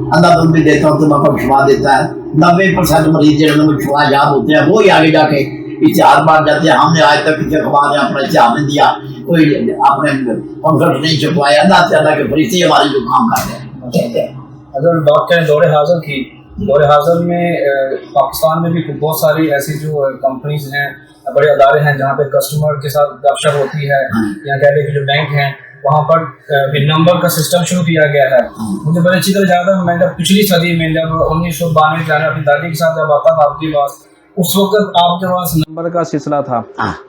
S2: अंधाधुंध भी देता हूँ, तो बाबा विश्वास देता है। 90% मरीज जिन्होंने विश्वास याद होते हैं वो ही आगे जाके इतिहास बांट जाते हैं। हमने आज तक किसी अखबार ने अपना इतिहास नहीं दिया, कोई आपने कॉन्फ्रेंस नहीं छुपवाया। अल्लाह से अल्लाह के फरिश्ते हमारे जो काम करते हैं।
S1: अगर बात करें दौरे हाजिर की, दौरे हाजिर में पाकिस्तान में भी बहुत सारी ऐसी जो कंपनीज हैं, बड़े अदारे हैं जहाँ पे कस्टमर के साथ गपशप होती है, या कह लें कि जो बैंक हैं वहाँ पर पिन नंबर का सिस्टम शुरू किया गया है। मुझे बड़ी अच्छी तरह याद है, मैं जब पिछली सदी में जब 1992 में अपनी दादी के साथ जब आता था आपके पास, उस वक्त आपके पास नंबर का सिलसिला था।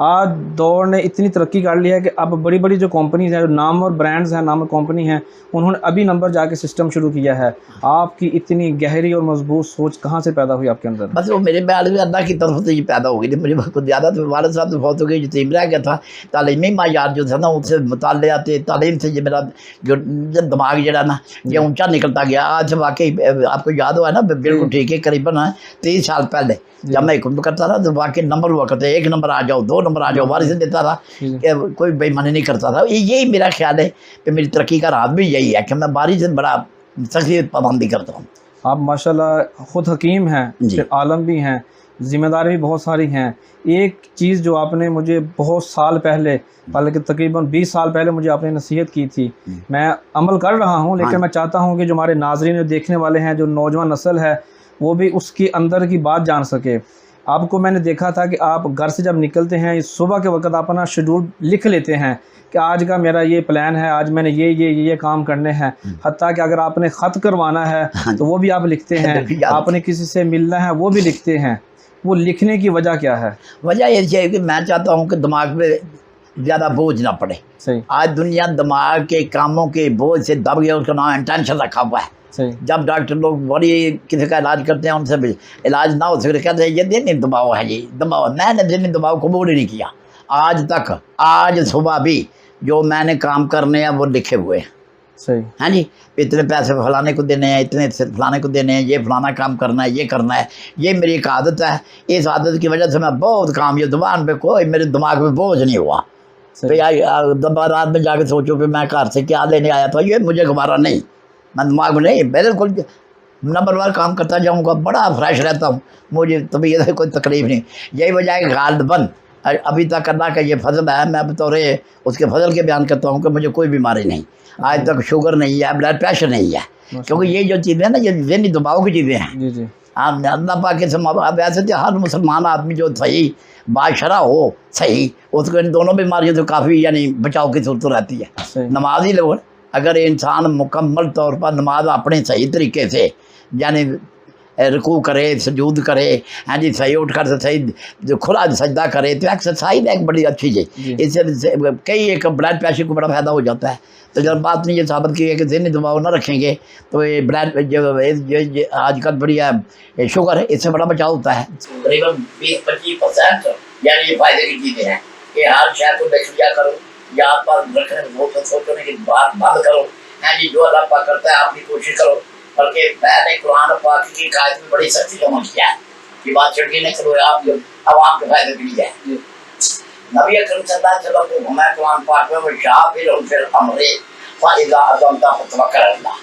S1: आज दौर ने इतनी तरक्की कर ली है कि अब बड़ी बड़ी जो कंपनीज हैं, जो नाम और ब्रांड्स हैं, नाम और कंपनी हैं, उन्होंने अभी नंबर जाके सिस्टम शुरू किया है। आपकी इतनी गहरी और मजबूत सोच कहाँ से पैदा हुई आपके अंदर?
S2: बस वो मेरे ख्याल में अल्लाह की तरफ से ये पैदा हो गई थी। मुझे कुछ ज़्यादा तो वाले साहब तो बहुत हो गई, यतीम रह गया था। तालीमी मायार जो था ना, उससे मुताले आते तालीम से ये मेरा जो दिमाग जरा ना ये ऊंचा निकलता गया। आज वाकई आपको याद हुआ ना, बिल्कुल ठीक है, करीबन 30 साल पहले जब मैं हुक्म करता था तो वाकई नंबर हुआ करते, 1 नंबर आ जाओ, 2 नंबर आ जाओ, वारिस देता था कि कोई बेईमानी नहीं करता था। यही मेरा ख्याल है कि मेरी तरक्की का राज भी यही है कि मैं बारिश से बड़ा सख्त पाबंदी करता हूँ।
S1: आप माशाल्लाह खुद हकीम हैं, फिर आलम भी हैं, ज़िम्मेदारी भी बहुत सारी हैं। एक चीज़ जो आपने मुझे बहुत साल पहले, बल्कि तकरीबन 20 साल पहले मुझे आपने नसीहत की थी, मैं अमल कर रहा हूँ, लेकिन मैं चाहता हूँ कि जो हमारे नाज़रीन, जो देखने वाले हैं, जो नौजवान नस्ल है, वो भी उसकी अंदर की बात जान सके। आपको मैंने देखा था कि आप घर से जब निकलते हैं, सुबह के वक्त आप अपना शेड्यूल लिख लेते हैं कि आज का मेरा ये प्लान है, आज मैंने ये काम करने हैं। हत्ता कि अगर आपने ख़त करवाना है तो वो भी आप लिखते हैं, आपने किसी से मिलना है वो भी लिखते हैं। वो लिखने की वजह क्या है?
S2: वजह ये है कि मैं चाहता हूँ कि दिमाग पे ज़्यादा बोझ ना पड़े।
S1: सही।
S2: आज दुनिया दिमाग के कामों के बोझ से दब गया, उसका नाम इंटेंशन रखा हुआ है।
S1: सही।
S2: जब डॉक्टर लोग बड़ी किसी का इलाज करते हैं, उनसे भी इलाज ना हो सके, कहते हैं ये दिनी दबाव है, ये दबाव। मैंने दिनी दबाव कबूल ही नहीं किया आज तक। आज सुबह भी जो मैंने काम करने हैं वो लिखे हुए हैं।
S1: सही।
S2: हाँ जी, इतने पैसे फलाने को देने हैं, इतने फलाने को देने हैं, ये फलाना काम करना है, ये करना है। ये मेरी एक आदत है। इस आदत की वजह से मैं बहुत कामयाब, जुबान पे कोई मेरे दिमाग में बोझ नहीं हुआ। दबा रात में जाके सोचो कि मैं घर से क्या लेने आया था, ये मुझे गवारा नहीं। मैं दिमाग में नहीं, बिल्कुल नंबरवार काम करता जाऊँगा, बड़ा फ्रेश रहता हूँ, मुझे तबीयत से कोई तकलीफ नहीं। यही वजह है गालिबन अभी तक अल्लाह का ये फजल है। मैं बतौर उसके फजल के बयान करता हूँ कि मुझे कोई बीमारी नहीं, आज तक शुगर नहीं है, ब्लड प्रेशर नहीं है। क्योंकि ये जो चीज़ें ना, ये ज़हनी दबाव की चीज़ें हैं।
S1: जी जी।
S2: आप अल्लाह पाक के समाव वैसे तो हर मुसलमान आदमी जो सही बाशरा हो, सही, उसको इन दोनों बीमारियों से काफ़ी यानी बचाव की सूरत रहती है। नमाज ही लोग, अगर इंसान मुकम्मल तौर पर नमाज अपने सही तरीके से यानी रुकू करे, सजूद करे, हाँ जी, सही उठ कर सही जो खुला सजदा करे, तो एक्सरसाइज एक बड़ी अच्छी चीज़। इससे कई एक ब्लड प्रेशर को बड़ा फ़ायदा हो जाता है। तो जब बात ने ये साबित की है कि ज़हनी दबाव ना रखेंगे तो ये ब्लड जो आजकल बड़ी है शुगर है, इससे बड़ा बचाव होता है। तकरीबन 20-25% यानी ये फ़ायदे की चीज़ें हैं कि हर शहर को देख लिया करो, याद पर रखने सोचने की बात बंद करो। हाँ जी, जो अल्लाह पाक करता है आपकी कोशिश करो। बल्कि मैंने कुरान पाक की कायद में बड़ी सख्ती जमा किया है कि बात छिड़की नहीं करो, आप जो आवाम के फायदे के लिए है। नबी अकरम सल्लल्लाहु अलैहि वसल्लम को घुमाया कुरान पाक में, वो शाफिर अमरे फाइदा अज़मता फतवक्कल अल्लाह।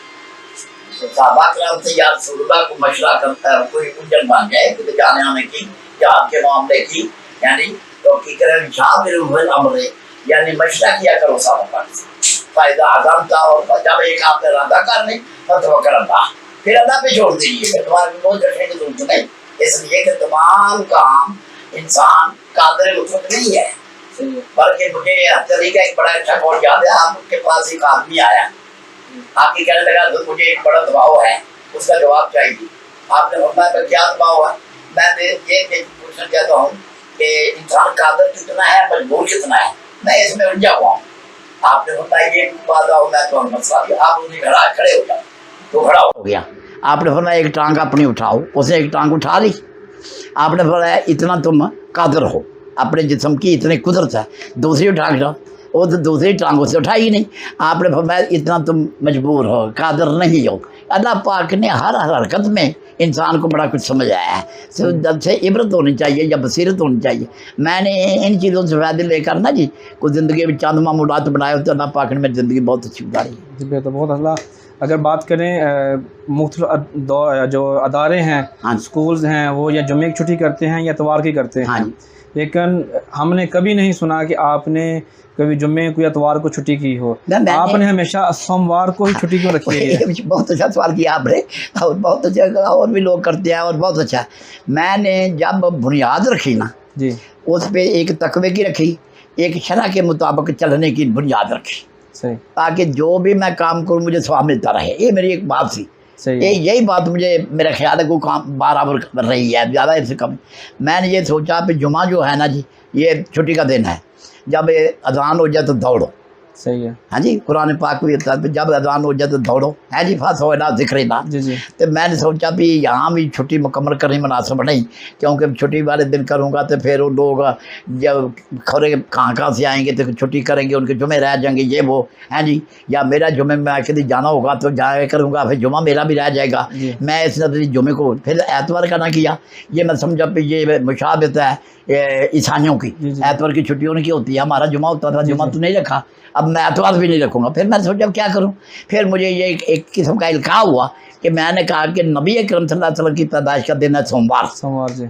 S2: तो सहाबा कराम से या रसूलुल्लाह को मशवरा करता है, कोई उलझन बन जाए कि जाने आने की या आपके मामले की, यानी तो की करें शाफिर अमरे, यानी मशवरा किया करो सहाबा से। फायदा अज़मता, और जब एक आपने इरादा कर ले फतवक्कल अल्लाह, फिर अल्लाह पे छोड़ दीजिए, तुम्हारे में बोझ रखने की जरूरत नहीं। इसलिए कि तमाम काम इंसान कादर मुतलक नहीं है, बल्कि मुझे हफ्ते का एक बड़ा अच्छा कौन याद है। आपके पास एक आदमी आया, आपकी कहने लगा तो मुझे एक बड़ा दबाव है, उसका जवाब चाहिए। आपने बताया क्या दबाव है? मैं ये पूछना चाहता हूँ कि इंसान कादर कितना है, मजबूर कितना है, मैं इसमें उलझा हुआ हूँ। आपने बताया ये बात आओ, मैं तो मसला दिया, आप उन्हें खड़े हो जाओ, तो खड़ा हो गया। आपने फरमाया एक टांग अपनी उठाओ, उसने एक टांग उठा ली। आपने फरमाया इतना तुम कादर हो, अपने जिस्म की इतनी कुदरत है, दूसरी उठा लो। वो तो दूसरी टांगों से उठाई नहीं। आपने फरमाया इतना तुम मजबूर हो, कादर नहीं हो। अल्लाह पाक ने हर हरकत में इंसान को बड़ा कुछ समझाया है। जब से इबरत होनी चाहिए या बसीरत होनी चाहिए। मैंने इन चीज़ों से फ़ायदे लेकर ना जी कुछ ज़िंदगी में चंद मामूलात बनाए तो अल्लाह पाक ने मेरी ज़िंदगी बहुत अच्छी गुजारी है।
S1: जी बेहतर, बहुत अल्लाह। अगर बात करें मुख्तलिफ जो अदारे हैं,
S2: हाँ
S1: स्कूल्स हैं, वो या जुम्मे की छुट्टी करते हैं या इतवार की करते हैं,
S2: हाँ जी।
S1: लेकिन हमने कभी नहीं सुना कि आपने कभी जुम्मे को या इतवार को छुट्टी की हो। आपने हमेशा सोमवार को ही छुट्टी क्यों रखी है?
S2: बहुत अच्छा सवाल किया आपने, और बहुत अच्छा, और भी लोग करते हैं और बहुत अच्छा। मैंने जब बुनियाद रखी ना
S1: जी,
S2: उस पर एक तकवे की रखी, एक शरह के मुताबिक चलने की बुनियाद रखी,
S1: सही,
S2: ताकि जो भी मैं काम करूँ मुझे सवाब मिलता रहे। ये मेरी एक बात थी।
S1: सही
S2: यही बात मुझे, मेरा ख्याल है, को काम बराबर कर रही है, ज़्यादा इससे कम। मैंने ये सोचा कि जुमा जो है ना जी, ये छुट्टी का दिन है। जब अजान हो जाए तो दौड़ो,
S1: सही है।
S2: हाँ जी, कुरान पाक भी होता है जब अजान हो जाए तो दौड़ो, है जी, फस हो ना जिक्र ना।
S1: जी जी,
S2: तो मैंने सोचा भी यहाँ भी छुट्टी मुकम्मल करनी मुनासिब नहीं, क्योंकि छुट्टी वाले दिन करूँगा तो फिर वो लोग जब खरे कहाँ से आएंगे तो छुट्टी करेंगे, उनके जुमे रह जाएंगे, ये वो, हैं जी। या मेरा जुमे में आखिर जाना होगा तो जाया करूँगा, फिर जुमा मेरा भी रह जाएगा। मैं इस नजरिए जुमे को फिर एतवार का ना किया। ये मैं समझा कि ये मुशाबत है ईसाइयों की, एतवार की छुट्टी उनकी होती है, हमारा जुमा होता था, जुमा तो नहीं रखा, अब मैं एतवार भी नहीं रखूँगा। फिर मैंने सोचा क्या करूँ, फिर मुझे ये एक किस्म का इल्का हुआ कि मैंने कहा कि नबी अकरम सल्लल्लाहु अलैहि वसल्लम की पैदाइश का दिन है सोमवार,
S1: सोमवार जी।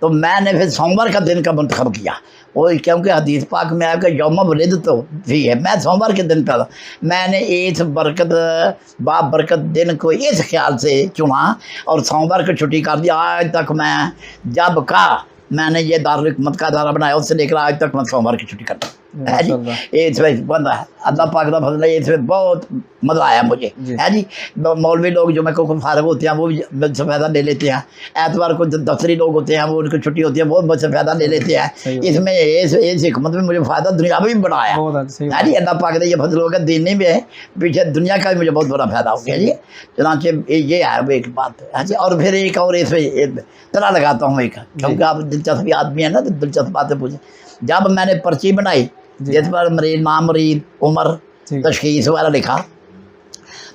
S2: तो मैंने फिर सोमवार का दिन का मंतखब किया। वो क्योंकि हदीस पाक में आकर यौम वलिद तो भी है, मैं सोमवार के दिन पैदा। मैंने इस बाबरकत दिन को इस ख्याल से चुना और सोमवार को छुट्टी कर दिया। आज तक मैं जब का मैंने ये दारुल हिकमत का अदारा बनाया उससे लेकर आज तक मैं सोमवार की छुट्टी करता हूँ, है जी। ये इसमें बंदा है, अल्लाह पाक का फजल है, इसमें बहुत मज़ा आया मुझे, है जी। मौलवी लोग जो मेरे को फारग होते हैं वो भी मुझसे फ़ायदा ले लेते हैं। एतवार को दफ्तरी लोग होते हैं वो उनको छुट्टी होती है, वो मुझसे फ़ायदा ले लेते हैं। इसमें इस हिकमत में मुझे फ़ायदा दुनिया में भी बढ़ाया, है जी। अल्लाह पाक ने ये फजल होगा, दीनी में पीछे दुनिया का भी मुझे बहुत बड़ा फ़ायदा हो गया जी। चुनाचे ये है वो एक बात, है जी। और फिर एक और इसमें तरह लगाता हूँ एक, क्योंकि आप दिलचस्पी आदमी है ना तो दिलचस्प बातें पूछें। जब मैंने पर्ची बनाई जिस पर मरीज, नाम, मरीज, उम्र, तशखीस वाला लिखा,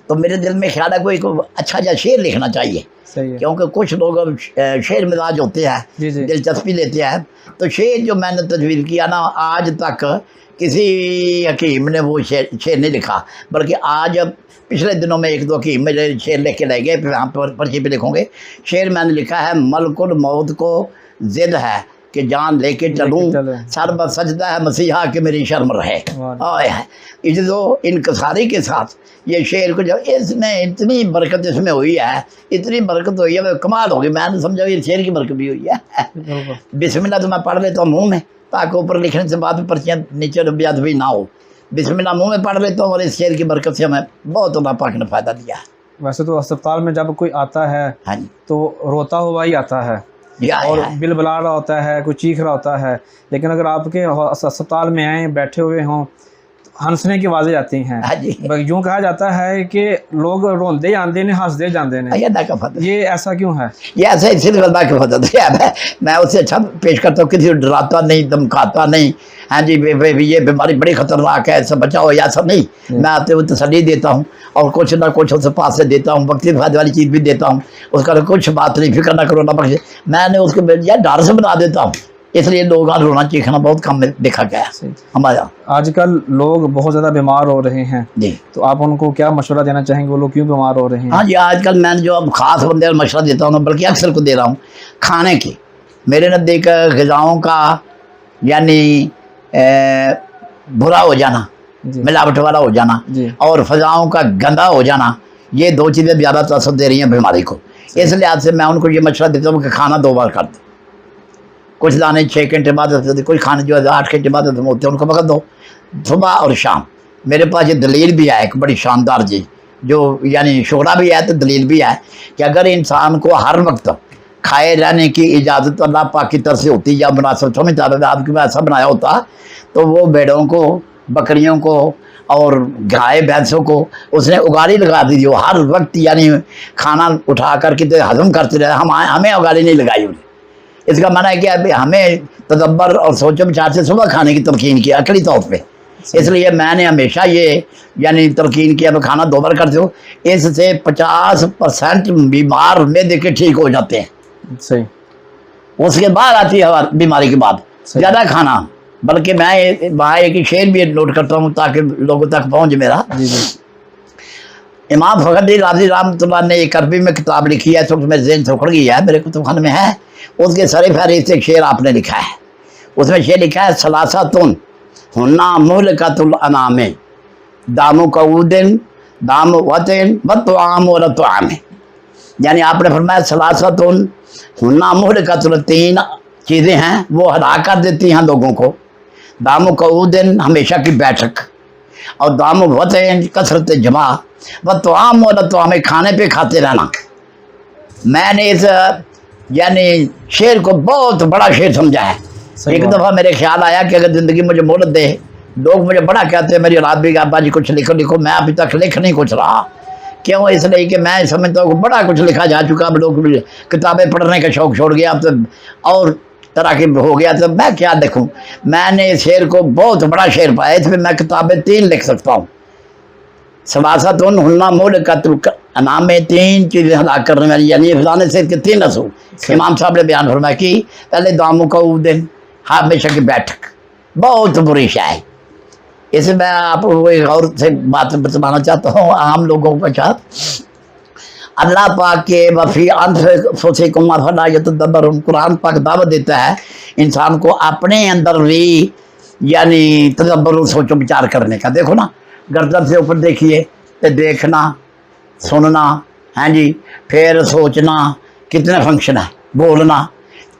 S2: तो मेरे दिल में ख्याल है कोई अच्छा सा शेर लिखना चाहिए, क्योंकि कुछ लोग शेर मिजाज होते हैं, दिलचस्पी लेते हैं। तो शेर जो मैंने तजवीज़ किया ना, आज तक किसी हकीम ने वो शेर नहीं लिखा, बल्कि आज पिछले दिनों में एक दो हकीम मेरे शेर लिख के ले गए, फिर यहाँ पर पर्ची पे लिखोगे। शेर मैंने लिखा है, मलकुल मौत को जिद है कि जान लेके चलूँ, सर ब सजदा है मसीहा कि मेरी शर्म रहे। इज्जो इनकसारी के साथ ये शेर को जब इसमें इतनी बरकत इसमें हुई है, इतनी बरकत हुई है, कमाल होगी। मैंने समझा ये शेर की बरकत भी हुई है। बिस्मिल्लाह तो मैं पढ़ लेता हूँ मुँह में, ताकि ऊपर लिखने से बाद में पर्चियाँ नीचे बेअदबी भी ना हो। बिस्मिल्लाह मुँह में पढ़ लेता हूँ और इस शेर की बरकत से हमें बहुत अल्लाह पाक ने फ़ायदा दिया है।
S1: वैसे तो अस्पताल में जब कोई आता है, हाँ जी, तो रोता हुआ ही आता है और बिल बुला रहा होता है, कोई चीख रहा होता है, लेकिन अगर आपके अस्पताल में आए बैठे हुए हों तो हंसने की आवाज़ें आती हैं। यूँ कहा जाता है कि लोग रोंदे आंदे ने हंसदे जाते हैं, ये ऐसा क्यों है?
S2: ये ऐसा इसलिए अल्लाह का फजल है। मैं उससे अच्छा पेश करता हूँ, किसी को डराता नहीं, धमकाता नहीं, हाँ जी। ये बीमारी बड़ी ख़तरनाक है, ऐसा बचाओ, ऐसा नहीं। मैं आते हुए तसल्ली देता हूँ और कुछ ना कुछ उससे पास से देता हूँ, वक्ती फायदे वाली चीज़ भी देता हूँ। उसका कुछ बात नहीं, फिक्र ना करो ना बख्शे, मैंने उसको डर से बना देता हूँ। इसलिए लोग रोना चीखना बहुत कम देखा गया हमारे यहाँ।
S1: आजकल लोग बहुत ज़्यादा बीमार हो रहे हैं जी, तो आप उनको क्या मशवरा देना चाहेंगे, वो लोग क्यों बीमार हो रहे हैं?
S2: हाँ जी, आजकल मैंने जो अब ख़ास बंदे मशवरा देता हूँ, बल्कि अक्सर को दे रहा हूँ, खाने की मेरे नज़दीक ग़िज़ाओं का यानी बुरा हो जाना, मिलावट वाला हो जाना और फ़ज़ाओं का गंदा हो जाना, ये दो चीज़ें ज़्यादा तसर दे रही हैं बीमारी को। इस लिहाज से मैं उनको ये मशवरा देता हूँ कि खाना 2 बार कर दो। कुछ दाने 6 घंटे बाद होते हैं, कुछ खाने जो है 8 घंटे बाद होते हैं, उनको वक्त दो, सुबह और शाम। मेरे पास ये दलील भी है एक बड़ी शानदार जी, जो यानी शोरा भी है तो दलील भी है कि अगर इंसान को हर वक्त खाए रहने की इजाज़त अल्लाह पाक की तरफ से होती या मुनासिब समझता है, आपके में ऐसा बनाया होता, तो वो भेड़ों को, बकरियों को और गाय भैंसों को उसने उगाड़ी लगा दी, जो हर वक्त यानी खाना उठा करके तो हजम करते रहे। हमें उगाड़ी नहीं लगाई उन्हें। इसका माना है कि हमें तदब्बर और सोचो विचार से सुबह खाने की तलकीन की अकली तौर पे, اس لیے میں نے ہمیشہ یہ یعنی تلقین کیا تو کھانا 2 بار کرتے ہو، اس سے 50% بیمار معدے کے ٹھیک ہو جاتے ہیں،
S1: صحیح،
S2: اس کے بعد آتی ہے بیماری کے بعد
S1: صحیح،
S2: زیادہ کھانا۔ بلکہ میں وہاں ایک شعر بھی نوٹ کرتا ہوں تاکہ لوگوں تک پہنچ میرا۔
S1: جی جی،
S2: امام فخر الدین رازی رحمۃ اللہ نے ایک عربی میں کتاب لکھی ہے، تو میرے ذہن سے اکھڑ گئی ہے، میرے کتب خانے میں ہے، اس کے سر فہرست ایک شعر آپ نے لکھا ہے، اس میں شعر لکھا ہے ثلاثۃ ہن مہلکۃ الانام دام قعود دام وطن وطعام ولطعام، یعنی آپ نے فرمایا ثلاثۃ ہن مہلکۃ، 3 چیزیں ہیں وہ ہلاک کر دیتی ہیں لوگوں کو، دام قعود ہمیشہ کی بیٹھک، اور دام وطن کثرت جمع، وطعام ولطعام کھانے پہ کھاتے رہنا۔ میں نے اس یعنی شعر کو بہت بڑا شعر سمجھا ہے۔ ایک دفعہ میرے خیال آیا کہ اگر زندگی مجھے مہلت دے، لوگ مجھے بڑا کہتے ہیں میری اولاد بھی ابا جی کچھ لکھو لکھو، میں ابھی تک لکھ نہیں کچھ رہا، کیوں؟ اس لیے کہ میں سمجھتا ہوں کہ بڑا کچھ لکھا جا چکا، اب لوگ کتابیں پڑھنے کا شوق چھوڑ گیا، اب تو اور طرح کی ہو گیا، تو میں کیا دیکھوں۔ میں نے اس شعر کو بہت بڑا شعر پایا، اس میں کتابیں 3 لکھ سکتا ہوں۔ ثلاثۃ ہن مہلکۃ الانام میں 3 چیزیں ہلاک کرنے والی، یعنی فلانے سے 3 اصول امام صاحب نے بیان فرمایا کہ پہلے دام قعود ہمیشہ کی بیٹھک، بہت بری شے ہے۔ اس میں آپ کو ایک اور سے بات بتانا چاہتا ہوں عام لوگوں کے ساتھ، اللہ پاک کے وفی انفسکم افلا یتدبرون، قرآن پاک دعوت دیتا ہے انسان کو اپنے اندر بھی یعنی تدبر سوچ و بچار کرنے کا۔ دیکھو نا، گردن سے اوپر دیکھیے تو دیکھنا، سننا، ہاں جی، پھر سوچنا، کتنے فنکشن ہے، بولنا،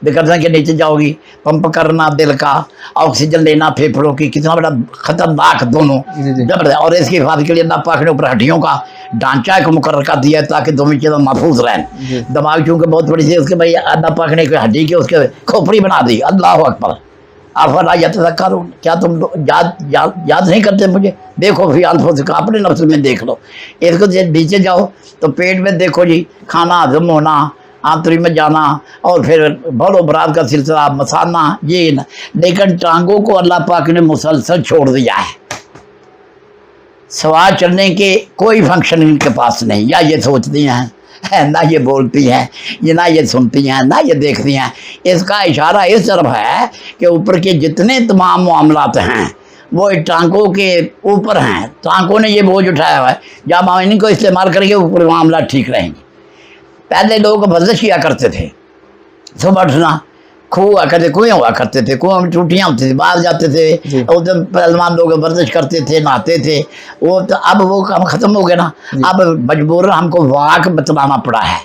S2: گردن کے نیچے جاؤ گی، پمپ کرنا دل کا، آکسیجن لینا پھیپھڑوں کی، کتنا بڑا خطرناک دونوں زبردست۔ اور اس کی حفاظت کے لیے اللہ پاک نے اوپر ہڈیوں کا ڈھانچہ ایک مقرر کر دیا ہے تاکہ دونوں چیزیں محفوظ رہیں۔ دماغ چونکہ بہت بڑی چیز، اس کے بھائی اللہ پاک نے کوئی ہڈی کی اس کے کھوپڑی بنا دی، اللہ اکبر۔ افلا یتذکرون، کیا تم یاد نہیں کرتے مجھے؟ دیکھو فی انفسکم، اپنے نفس میں دیکھ لو۔ اس کو نیچے جاؤ تو پیٹ میں دیکھو جی، کھانا ہضم ہونا، آنتری میں جانا، اور پھر بھول و براد کا سلسلہ مسانا، یہ نہ، لیکن ٹانگوں کو اللہ پاک نے مسلسل چھوڑ دیا ہے، سوا چلنے کے کوئی فنکشن ان کے پاس نہیں، یا یہ سوچتی ہیں نہ یہ بولتی ہیں، یہ نہ یہ سنتی ہیں، نہ یہ دیکھتی ہیں۔ اس کا اشارہ اس طرف ہے کہ اوپر کے جتنے تمام معاملات ہیں وہ ٹانکوں کے اوپر ہیں، ٹانکوں نے یہ بوجھ اٹھایا ہوا ہے، جب ہم ان کو استعمال کریں گے اوپر معاملات ٹھیک رہیں گے۔ پہلے لوگ ورزش کیا کرتے تھے، صبح اٹھنا، کنواں ہوا کرتے، کنویں ہوا کرتے تھے، کنواں میں ٹوٹیاں ہوتی تھیں، باہر جاتے تھے، ادھر پہلوان لوگ ورزش کرتے تھے، نہاتے تھے، وہ تو اب وہ کام ختم ہو گیا نا، اب مجبوراً ہم کو واک بتلانا پڑا ہے،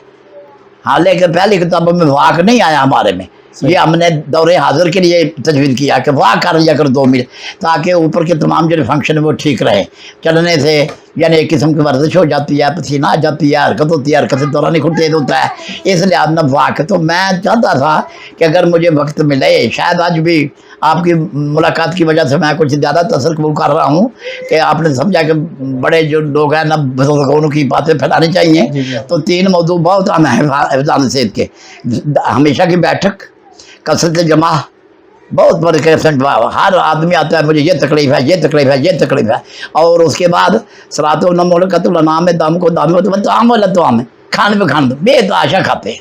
S2: حالانکہ پہلی کتابوں میں واک نہیں آیا ہمارے میں، یہ ہم نے دور حاضر کے لیے تجویز کیا کہ واک کر لیا کر 2 منٹ، تاکہ اوپر کے تمام جو فنکشن ہے وہ ٹھیک رہے۔ چلنے سے یعنی ایک قسم کی ورزش ہو جاتی ہے، پسینہ آ جاتی ہے، حرکت ہوتی ہے، حرکت سے دورہ نہیں تیز ہوتا ہے، اس لحاظ میں واک۔ تو میں چاہتا تھا کہ اگر مجھے وقت ملے، شاید آج بھی آپ کی ملاقات کی وجہ سے میں کچھ زیادہ تاثر قبول کر رہا ہوں کہ آپ نے سمجھا کہ بڑے جو لوگ ہیں نا بزرگوں کی باتیں پھیلانی چاہیے۔ تو 3 موضوع بہت اہم ہیں حفظان صحت کے، ہمیشہ کی بیٹھک، کثرت جمع، بہت بڑے کیفنٹ، ہر آدمی آتا ہے مجھے یہ تکلیف ہے، یہ تکلیف ہے، یہ تکلیف ہے، اور اس کے بعد صراط و مہلکۃ الانام دام کو دام طعام ولطعام، کھانے پہ کھانا بے تحاشا کھاتے ہیں۔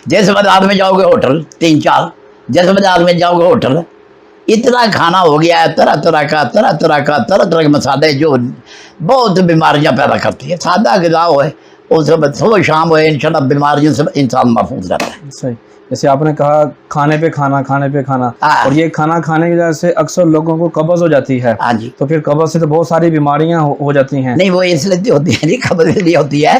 S2: جیسے بازار میں جاؤ گے ہوٹل 3-4، جیسے بازار میں جاؤ گے ہوٹل، اتنا کھانا ہو گیا ہے، طرح طرح کے مسالے جو بہت بیماریاں پیدا کرتی ہے۔ سادہ غذا ہوئے اس صبح شام ہوئے، انشاءاللہ بیماریوں سے انسان محفوظ رہتا ہے۔
S1: صحیح، جیسے آپ نے کہا کھانے پہ کھانا، کھانے پہ کھانا، اور یہ کھانا کھانے کی وجہ سے اکثر لوگوں کو قبض ہو جاتی ہے۔
S2: ہاں جی،
S1: تو پھر قبض سے تو بہت ساری بیماریاں ہو جاتی ہیں۔
S2: نہیں وہ اس لیے ہوتی ہے جی، خبر اس لیے ہوتی ہے،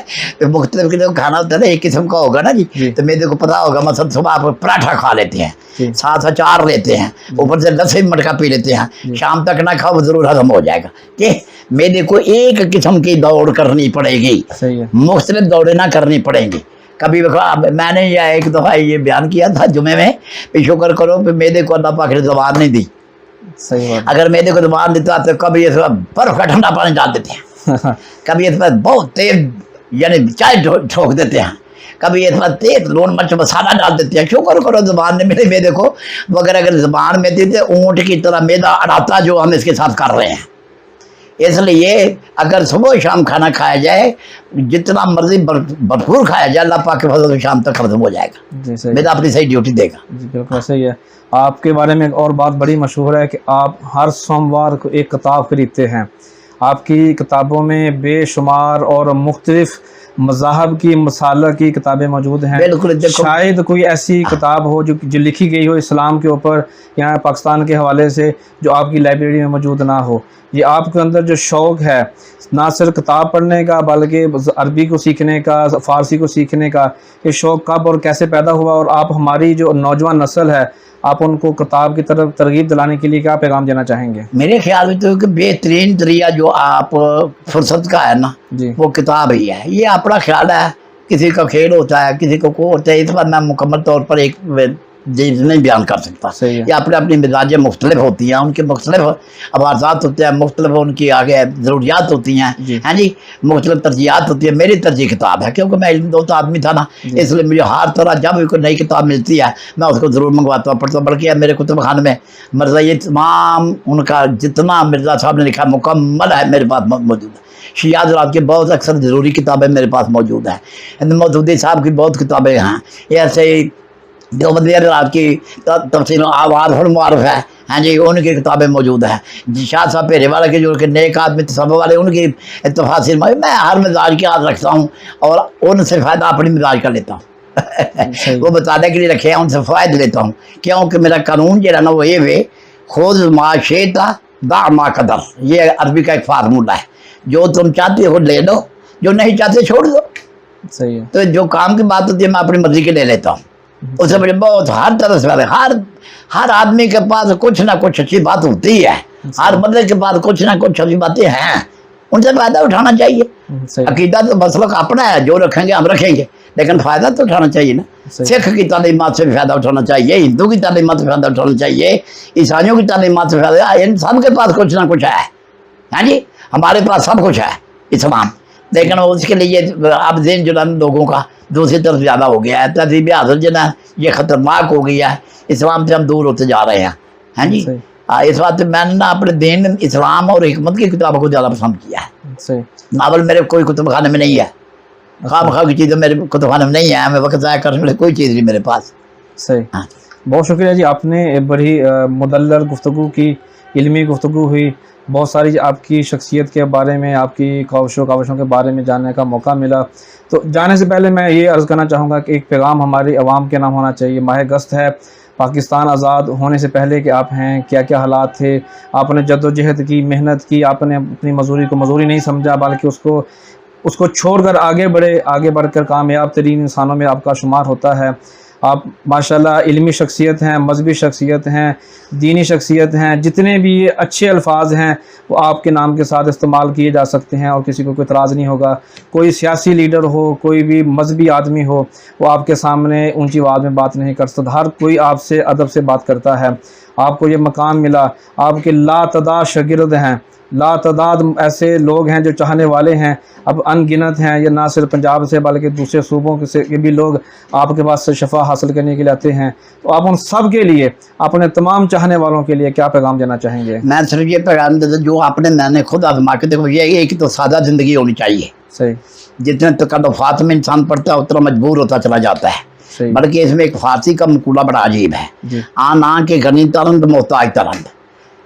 S2: مختلف قسم کا کھانا ہوتا ہے نا، ایک قسم کا ہوگا نا جی، تو میرے کو پتا ہوگا، مثلا صبح آپ پراٹھا کھا لیتے ہیں، ساتھ اچار لیتے ہیں، اوپر سے لسی مٹکا پی لیتے ہیں، شام تک نہ کھاؤ ضرور ہضم ہو جائے گا، کہ میرے کو ایک قسم کی دوڑ کرنی پڑے گی، مختلف دوڑیں نہ کرنی پڑیں گی۔ کبھی میں نے یہ ایک دفعہ یہ بیان کیا تھا جمعے میں، شکر کرو کہ میدے کو اللہ پاک نے زبان نہیں دی، اگر میدے کو زبان دیتا تو کبھی اس برف کا ٹھنڈا پانی ڈال دیتے ہیں، کبھی اس پر بہت تیز یعنی چائے ٹھوک دیتے ہیں، कभी इस बात तेज लून मिर्च मसाला डाल देते हैं, शुक्र करो ज़ुबान ने मेरे में देखो, मगर अगर ज़ुबान में देते ऊँट की तरह मैदा अड़ाता जो हम इसके साथ कर रहे हैं। इसलिए अगर सुबह शाम खाना खाया जाए, जितना मर्जी भरपूर खाया जाए, अल्लाह पाक के फजल से शाम तक खत्म हो जाएगा।
S1: जी सही,
S2: मेरा अपनी सही ड्यूटी देगा।
S1: जी बिल्कुल सही है। आपके बारे में एक और बात बड़ी मशहूर है कि आप हर सोमवार को एक किताब खरीदते हैं। आपकी किताबों में बेशुमार और मुख्तलिफ मज़ाहब की मसाला की किताबें मौजूद हैं।
S2: बिल्कुल, देखो
S1: शायद कोई ऐसी किताब हो जो लिखी गई हो इस्लाम के ऊपर या पाकिस्तान के हवाले से, जो आपकी लाइब्रेरी में मौजूद ना हो। ये आपके अंदर जो शौक़ है ना सिर्फ किताब पढ़ने का बल्कि अरबी को सीखने का, फ़ारसी को सीखने का, ये शौक़ कब और कैसे पैदा हुआ, और आप हमारी जो नौजवान नस्ल है आप उनको किताब की तरफ तरगीब दिलाने के लिए क्या पैगाम देना चाहेंगे?
S2: मेरे ख्याल में तो कि बेहतरीन जरिया जो आप फुर्सत का है ना,
S1: जी
S2: वो किताब ही है। ये अपना ख्याल है, किसी का खेल होता है, किसी को होता है, इस पर मैं मुकम्मल तौर पर एक चीज़ नहीं बयान कर सकता।
S1: सही है।
S2: ये अपनी अपनी मिजाजें मुख्तलिफ होती हैं, उनके मुख्तलिफ आवाज़ात होते हैं, मुख्तलिफ उनकी आगे ज़रूरियात होती हैं, हैं जी, मुख्तलिफ तरजीहात होती है। मेरी तरजीह किताब है, क्योंकि मैं इल्म दोस्त आदमी था ना, इसलिए मुझे हर तरह जब भी कोई नई किताब मिलती है मैं उसको ज़रूर मंगवाता हूँ, पढ़ता हूँ। बल्कि मेरे कुतुब खान में मिर्ज़ा ये तमाम उनका जितना मिर्ज़ा साहब ने लिखा मुकम्मल है मेरे पास मौजूद है। शियाज़ रात की बहुत अक्सर ज़रूरी किताबें मेरे पास मौजूद हैं। मौदूदी साहब की बहुत किताबें हैं। ऐसे ही देवबंदी रात की तफसील आवाज़ और मुआरफ है, हाँ जी, उनकी किताबें मौजूद हैं। शाह साहब पेरे वाले के जो कि नेक आदमी तसव्वुफ़ वाले, उनकी तफासिर मैं हर मिजाज की याद रखता हूँ और उनसे फ़ायदा अपनी मिजाज का लेता हूँ। वो बताने के लिए रखे हैं, उनसे फ़ायदा लेता हूँ, क्योंकि मेरा कानून जो है ना वो ये वे खुद मा शेता दा मा कदर, ये अरबी का एक फार्मूला है। जो तुम चाहते हो ले लो, जो नहीं चाहते छोड़ दो।
S1: सही है।
S2: तो जो काम की बात होती है मैं अपनी मर्जी के ले लेता हूँ। उससे मुझे बहुत हर तरह से हर आदमी के पास कुछ ना कुछ अच्छी बात होती है, हर बंदे के पास कुछ ना कुछ अच्छी बातें हैं, उनसे फ़ायदा उठाना चाहिए। अकीदा तो मसलक अपना है, जो रखेंगे हम रखेंगे, लेकिन फ़ायदा तो उठाना चाहिए ना। सिख की तालीमात से फ़ायदा उठाना चाहिए, हिंदू की तालीमात से फ़ायदा उठाना चाहिए, ईसाइयों की तालीमात से फ़ायदा, इन सब के पास कुछ ना कुछ है। हाँ जी, हमारे पास सब कुछ है इस्लाम, लेकिन उसके लिए अब दिन जो लोगों का दूसरी तरफ ज़्यादा हो गया है। तहजीब हासिल जो ना ये ख़तरनाक हो गया है, इस्लाम से हम दूर होते जा रहे हैं। हाँ जी, इस बात से मैंने ना अपने दीन इस्लाम और हिकमत की किताबों को ज़्यादा पसंद किया है। नावल मेरे कोई कुतुब खाने में नहीं है, खाम की चीज़ें मेरे कुतुब खाने में नहीं है, हमें वक्त ज़ाया करने वाली कोई चीज़ नहीं मेरे पास।
S1: सही।
S2: हाँ,
S1: बहुत शुक्रिया जी, आपने बड़ी मुदल्लल गुफ्तगू की, इल्मी गुफ्तगू हुई, बहुत सारी आपकी शख्सियत के बारे में, आपकी ख्वाहिशों के बारे में जानने का मौका मिला। तो जाने से पहले मैं ये अर्ज़ करना चाहूँगा कि एक पैगाम हमारी आवाम के नाम होना चाहिए। माह गस्त है, पाकिस्तान आज़ाद होने से पहले कि आप हैं, क्या क्या हालात थे, आपने जद्दोजहद की, मेहनत की, आपने अपनी मजदूरी को मजदूरी नहीं समझा बल्कि उसको छोड़कर आगे बढ़कर कामयाब तरीन इंसानों में आपका शुमार होता है। आप माशाल्लाह इल्मी शख्सियत हैं, मजहबी शख्सियत हैं, दीनी शख्सियत हैं, जितने भी अच्छे अल्फाज हैं वो आपके नाम के साथ इस्तेमाल किए जा सकते हैं और किसी को कोई इतराज़ नहीं होगा। कोई सियासी लीडर हो, कोई भी मजहबी आदमी हो, वो आपके सामने ऊंची आवाज़ में बात नहीं कर सकता, हर कोई आपसे अदब से बात करता है। आपको ये मकाम मिला, आपके लातदाद शागिर्द हैं, लातदाद ऐसे लोग हैं जो चाहने वाले हैं, अब अनगिनत हैं। ये ना सिर्फ पंजाब से बल्कि दूसरे सूबों के भी लोग आपके पास से शफा हासिल करने के लिए आते हैं। तो आप उन सब के लिए, अपने तमाम चाहने वालों के लिए क्या पैगाम देना चाहेंगे?
S2: मैं सिर्फ ये पैगाम देता जो आपने मैंने खुद आजमा के देखो, ये एक तो सादा ज़िंदगी होनी चाहिए।
S1: सही।
S2: जितने तकल्लुफ़ात में इंसान पड़ता है उतना मजबूर होता चला जाता है। बल्कि इसमें एक फारसी का मकूला बड़ा अजीब है, आना के गनी तरंद मोहताज तरंद।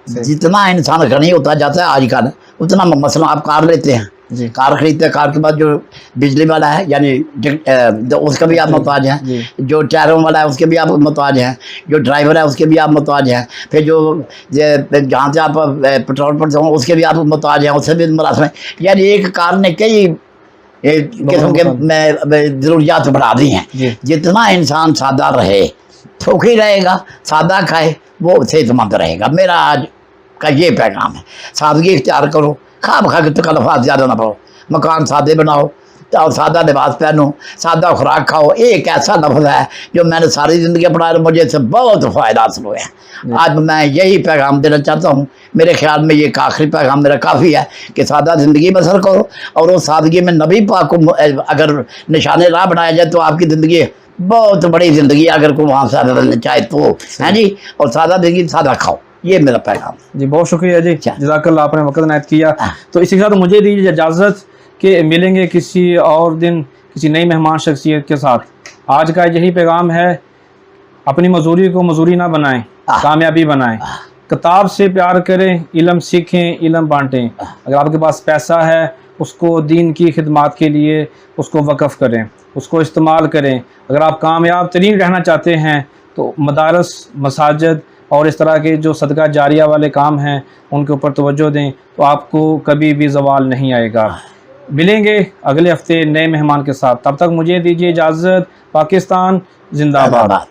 S2: जितना इंसान गनी होता जाता है आजकल, उतना मसला आप कार लेते हैं, कार खरीदते हैं, कार के बाद जो बिजली वाला है यानी उसका भी आप मोहताज हैं, जो टायरों वाला है उसके भी आप मोहताज हैं, जो ड्राइवर है उसके भी आप मोहताज हैं, फिर जो जहाँ से आप पेट्रोल पर जाओ उसके भी आप मोहताज हैं, उससे भी मुलाज़िम हैं। यानी एक कार ने कई किस्म के ज़रूरियात बढ़ा दी हैं। जितना इंसान सादा रहे, थोकी रहेगा, सादा खाए, वो सेहतमंद रहेगा। मेरा आज का ये पैगाम है, सादगी इख्तियार करो, खा खा के तकल्लुफ़ात ज़्यादा ना पाओ, मकान सादे बनाओ, और सादा लिबास पहनो, सादा खुराक खाओ। ये एक ऐसा लफ्ज़ है जो मैंने सारी ज़िंदगी अपनाया, मुझे इससे बहुत फ़ायदा हासिल हुआ है। आज मैं यही पैगाम देना चाहता हूँ। मेरे ख्याल में ये एक आखिरी पैगाम मेरा काफ़ी है कि सादा ज़िंदगी बसर करो, और उस सादगी में नबी पाक को अगर निशान राह बनाया जाए तो आपकी ज़िंदगी बहुत बड़ी ज़िंदगी, अगर कोई वहाँ से रहना चाहे तो है जी। और सादा ज़िंदगी सादा खाओ, ये मेरा पैगाम।
S1: जी बहुत शुक्रिया जी,
S2: अच्छा।
S1: जज़ाकल्लाह, आपने वक़्त इनायत किया। तो इसी के साथ मुझे दीजिए इजाज़त कि मिलेंगे किसी और दिन किसी नई मेहमान शख्सियत के साथ। आज का यही पैगाम है, अपनी मजदूरी को मजदूरी ना बनाएं, कामयाबी बनाएं। किताब से प्यार करें, इल्म सीखें, इल्म बांटें। अगर आपके पास पैसा है, उसको दीन की खिदमत के लिए उसको वक़फ़ करें, उसको इस्तेमाल करें। अगर आप कामयाब तरीन रहना चाहते हैं तो मदारस, मसाजिद और इस तरह के जो सदका जारिया वाले काम हैं उनके ऊपर तवज्जो दें, तो आपको कभी भी ज़वाल नहीं आएगा। मिलेंगे अगले हफ्ते नए मेहमान के साथ, तब तक मुझे दीजिए इजाज़त। पाकिस्तान जिंदाबाद।